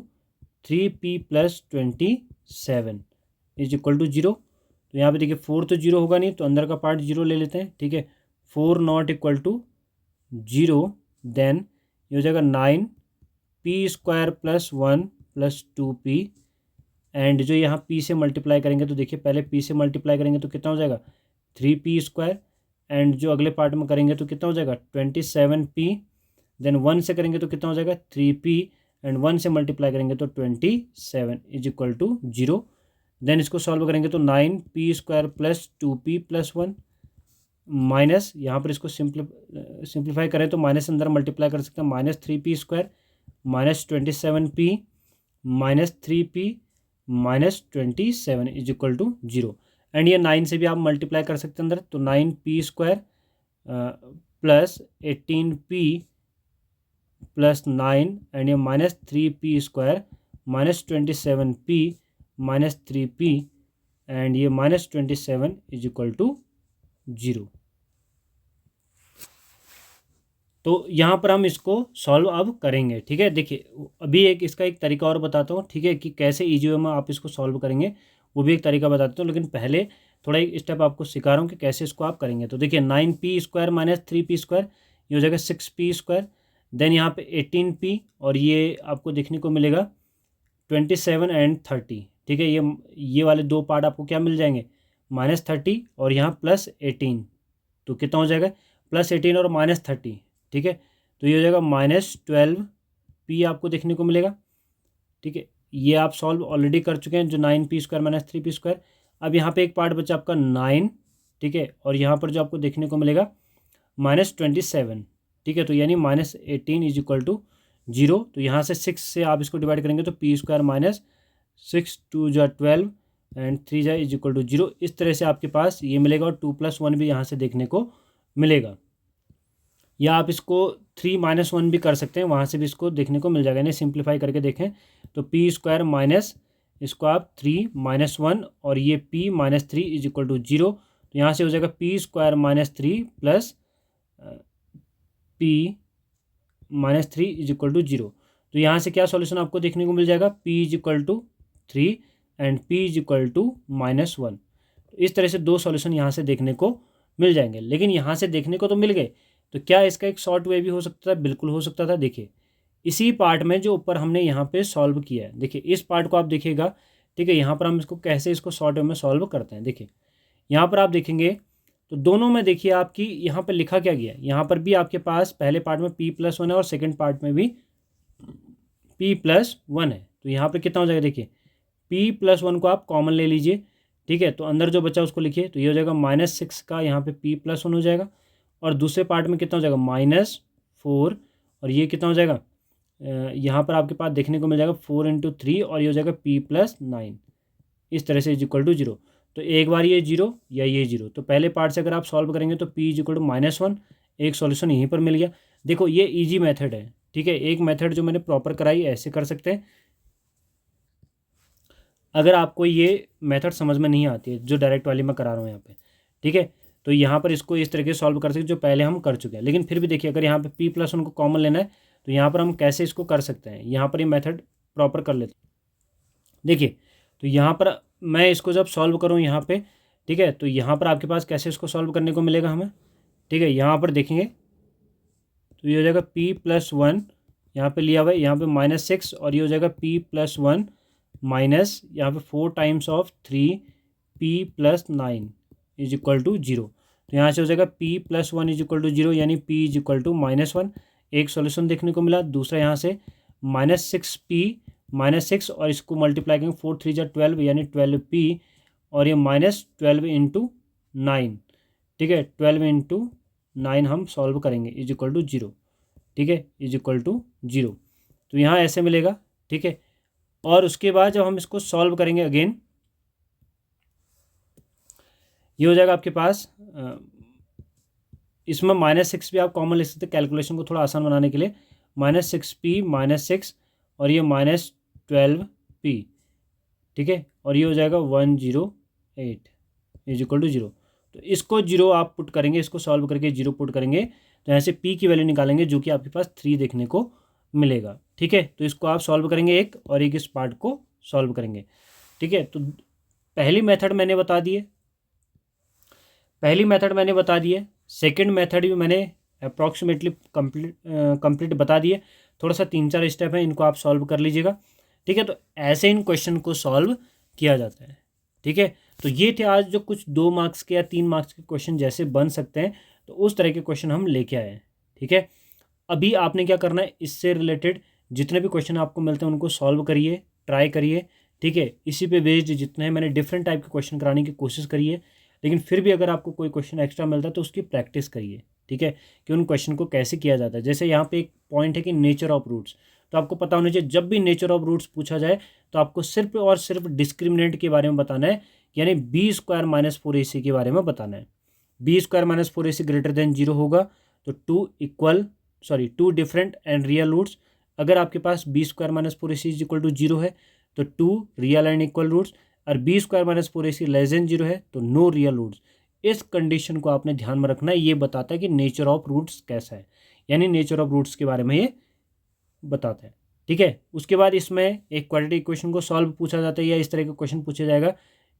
3p plus 27 is equal to 0। तो यहाँ पे देखिए 4 तो 0 होगा नहीं, तो अंदर का पार्ट 0 ले लेते हैं, ठीक है। 4 नॉट इक्वल टू 0, देन ये हो जाएगा 9 p square plus one plus 2p, and जो यहाँ p से मल्टीप्लाई करेंगे तो देखिए पहले p से मल्टीप्लाई करेंगे तो कितना हो जाएगा 3p स्क्वायर, एंड जो अगले पार्ट में करेंगे तो कितना हो जाएगा 27p, देन 1 से करेंगे तो कितना हो जाएगा 3p, एंड 1 से मल्टीप्लाई करेंगे तो 27 इज इक्वल टू 0। देन इसको सॉल्व करेंगे तो 9p square plus 2p plus one, minus यहाँ पर इसको सिंप्लीफाई करें तो माइनस अंदर मल्टीप्लाई कर सकते हैं, -3p square minus 27p minus 3p minus 27 is equal to 0, and ये 9 से भी आप मल्टीप्लाई कर सकते हैं अंदर, तो 9p square plus 18p plus 9, and ये -3p square minus 27p minus 3p, and ये -27 इज इक्वल टू 0। तो यहाँ पर हम इसको सॉल्व अब करेंगे, ठीक है। देखिए अभी इसका एक तरीका और बताता हूँ, ठीक है, कि कैसे इजी वे में आप इसको सॉल्व करेंगे, वो भी एक तरीका बताता हूँ, लेकिन पहले थोड़ा एक स्टेप आपको सिखा रहा हूँ कि कैसे इसको आप करेंगे। तो देखिए 9p square minus 3p square, ये हो जाएगा 6p स्क्वायर, देन यहाँ पे 18p, और ये आपको देखने को मिलेगा 27 एंड 30, ठीक है। ये वाले दो पार्ट आपको क्या मिल जाएंगे, -30 और यहाँ +18, तो कितना हो जाएगा +18 और -30, ठीक है। तो ये हो जाएगा -12p आपको देखने को मिलेगा, ठीक है। ये आप सॉल्व ऑलरेडी कर चुके हैं, जो 9p square minus 3p square. अब यहाँ पे एक पार्ट बचा आपका 9, ठीक है, और यहाँ पर जो आपको देखने को मिलेगा -27, ठीक है। तो यानी -18 इज इक्वल टू 0। तो यहाँ से 6 से आप इसको डिवाइड करेंगे तो p स्क्वायर माइनस 6 2 जा 12 एंड 3 जा इज इक्वल टू 0। इस तरह से आपके पास ये मिलेगा, और 2 + 1 भी यहाँ से देखने को मिलेगा, या आप इसको 3 - 1 भी कर सकते हैं, वहाँ से भी इसको देखने को मिल जाएगा। यानी सिंप्लीफाई करके देखें तो p स्क्वायर माइनस इसको आप 3 - 1, और ये p - 3 इज इक्वल टू 0। तो यहाँ से हो जाएगा p square minus 3 plus p - 3 is equal to 0। तो यहाँ से क्या सॉल्यूशन आपको देखने को मिल जाएगा, p is equal to 3 and p is equal to -1। इस तरह से दो सॉल्यूशन यहाँ से देखने को मिल जाएंगे। लेकिन यहाँ से देखने को तो मिल गए, तो क्या इसका एक शॉर्ट वे भी हो सकता था? बिल्कुल हो सकता था। देखिए इसी पार्ट में जो ऊपर हमने यहाँ पे सॉल्व किया है, देखिए इस पार्ट को आप देखिएगा, ठीक है। यहाँ पर हम इसको कैसे इसको शॉर्ट वे में सॉल्व करते हैं। देखिए यहाँ पर आप देखेंगे तो दोनों में देखिए आपकी यहाँ पर लिखा क्या गया है, यहाँ पर भी आपके पास पहले पार्ट में p+1 है और सेकेंड पार्ट में भी p+1 है। तो यहाँ पर कितना हो जाएगा, देखिए p+1 को आप कॉमन ले लीजिए, ठीक है। तो अंदर जो बचा उसको लिखिए, तो ये हो जाएगा -6 का यहाँ पे p+1 हो जाएगा, और दूसरे पार्ट में कितना हो जाएगा -4, और ये कितना हो जाएगा यहाँ पर आपके पास देखने को मिल जाएगा 4 × 3, और ये हो जाएगा p+9, इस तरह से = 0। तो एक बार ये 0 या ये 0, तो पहले पार्ट से अगर आप सॉल्व करेंगे तो p = -1, एक सॉल्यूशन यहीं पर मिल गया। देखो ये इजी मेथड है, ठीक है। एक मेथड जो मैंने प्रॉपर कराई ऐसे कर सकते हैं। अगर आपको ये मेथड समझ में नहीं आती है जो डायरेक्ट वाली मैं करा रहा हूँ यहाँ पे, ठीक है, तो यहाँ पर इसको इस तरीके से सॉल्व कर सकते जो पहले हम कर चुके हैं। लेकिन फिर भी देखिए अगर यहाँ पे p+1 को कॉमन लेना है तो यहाँ पर हम कैसे इसको कर सकते हैं, यहाँ पर ये मेथड प्रॉपर कर लेते हैं। देखिए तो यहाँ पर मैं इसको जब सॉल्व करूँ यहाँ पे, ठीक है, तो यहाँ पर आपके पास कैसे इसको सॉल्व करने को मिलेगा हमें, ठीक है। यहाँ पर देखेंगे तो ये हो जाएगा p+1 यहाँ पे लिया हुआ है, यहाँ पे -6, और ये हो जाएगा p+1 माइनस यहाँ पे 4 टाइम्स ऑफ 3p+9 = 0। तो यहाँ से हो जाएगा p+1 = 0, यानी p = -1। एक सॉल्यूशन देखने को मिला। दूसरा यहाँ से -6p और इसको मल्टीप्लाई करेंगे 4 3 जा 12, यानी 12p, और ये -12 × 9, ठीक है, 12 × 9 हम सॉल्व करेंगे = 0, ठीक है, = 0। तो यहाँ ऐसे मिलेगा, ठीक है। और उसके बाद जब हम इसको सॉल्व करेंगे अगेन, ये हो जाएगा आपके पास इसमें -6 भी आप कॉमन ले सकते हैं कैलकुलेशन को थोड़ा आसान बनाने के लिए, -6p -6 और ये -12p, ठीक है, और ये हो जाएगा 108 = 0। तो इसको 0 आप पुट करेंगे, इसको सॉल्व करके 0 पुट करेंगे तो यहाँ से p की वैल्यू निकालेंगे जो कि आपके पास 3 देखने को मिलेगा, ठीक है। तो इसको आप सॉल्व करेंगे एक, और एक इस पार्ट को सॉल्व करेंगे, ठीक है। तो पहली मेथड मैंने बता दी है, सेकंड मेथड भी मैंने अप्रॉक्सीमेटली कंप्लीट बता दिए। थोड़ा सा 3-4 स्टेप है, इनको आप सॉल्व कर लीजिएगा, ठीक है। तो ऐसे इन क्वेश्चन को सॉल्व किया जाता है, ठीक है। तो ये थे आज जो कुछ 2 मार्क्स के या 3 मार्क्स के क्वेश्चन जैसे बन सकते हैं, तो उस तरह के क्वेश्चन हम लेके आए हैं, ठीक है। अभी आपने क्या करना है, इससे रिलेटेड जितने भी क्वेश्चन आपको मिलते हैं उनको सॉल्व करिए, ट्राई करिए, ठीक है। इसी पे बेस्ड जितने हैं मैंने डिफरेंट टाइप के क्वेश्चन कराने की कोशिश करिए, लेकिन फिर भी अगर आपको कोई क्वेश्चन एक्स्ट्रा मिलता है तो उसकी प्रैक्टिस करिए, ठीक है, कि उन क्वेश्चन को कैसे किया जाता है। जैसे यहाँ पे एक पॉइंट है कि नेचर ऑफ रूट्स, तो आपको पता होना चाहिए जब भी नेचर ऑफ रूट्स पूछा जाए तो आपको सिर्फ और सिर्फ डिस्क्रिमिनेंट के बारे में बताना है, यानी b² - 4ac के बारे में बताना है। b² - 4ac > 0 होगा तो 2 डिफरेंट एंड रियल रूट्स। अगर आपके पास b² - 4ac = 0 है तो 2 रियल एंड इक्वल रूट्स, और b² - 4ac < 0 है तो नो रियल रूट्स। इस कंडीशन को आपने ध्यान में रखना है। ये बताता है कि नेचर ऑफ रूट्स कैसा है, यानी नेचर ऑफ रूट्स के बारे में ये बताता है, ठीक है। उसके बाद इसमें एक क्वाड्रेटिक इक्वेशन को सॉल्व पूछा जाता है, या इस तरह का क्वेश्चन पूछा जाएगा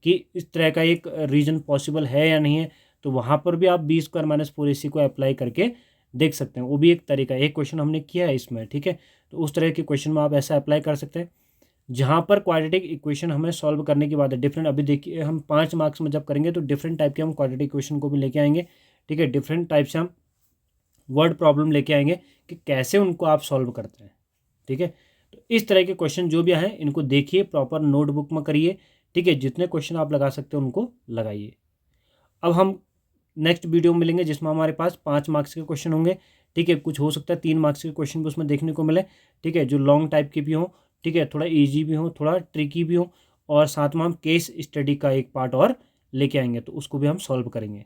कि इस तरह का एक रीजन पॉसिबल है या नहीं है, तो वहाँ पर भी आप b² - 4ac को अप्लाई करके देख सकते हैं। वो भी एक तरीका है, एक क्वेश्चन हमने किया है इसमें, ठीक है। तो उस तरह के क्वेश्चन में आप ऐसा अप्लाई कर सकते हैं जहाँ पर क्वाड्रेटिक इक्वेशन हमें सॉल्व करने के बाद डिफरेंट, अभी देखिए हम 5 मार्क्स में जब करेंगे तो डिफरेंट टाइप के हम क्वाड्रेटिक इक्वेशन को भी लेके आएंगे, ठीक है। डिफरेंट टाइप से हम वर्ड प्रॉब्लम लेके आएंगे कि कैसे उनको आप सॉल्व करते हैं, ठीक है। तो इस तरह के क्वेश्चन जो भी हैं इनको देखिए, प्रॉपर नोटबुक में करिए, ठीक है। जितने क्वेश्चन आप लगा सकते हैं उनको लगाइए। अब हम नेक्स्ट वीडियो में मिलेंगे जिसमें हमारे पास 5 मार्क्स के क्वेश्चन होंगे, ठीक है। कुछ हो सकता है 3 मार्क्स के क्वेश्चन भी उसमें देखने को मिले, ठीक है, जो लॉन्ग टाइप के भी हों, ठीक है, थोड़ा इजी भी हो, थोड़ा ट्रिकी भी हो, और साथ में हम केस स्टडी का एक पार्ट और लेके आएंगे तो उसको भी हम सॉल्व करेंगे।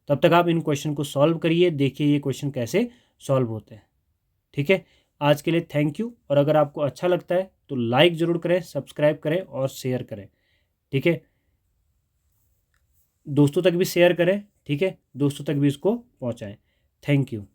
तब तक आप इन क्वेश्चन को सॉल्व करिए, देखिए ये क्वेश्चन कैसे सॉल्व होते हैं, ठीक है। आज के लिए थैंक यू, और अगर आपको अच्छा लगता है तो लाइक ज़रूर करें, सब्सक्राइब करें और शेयर करें, ठीक है। दोस्तों तक भी शेयर करें, ठीक है, दोस्तों तक भी इसको पहुँचाएँ। Thank you.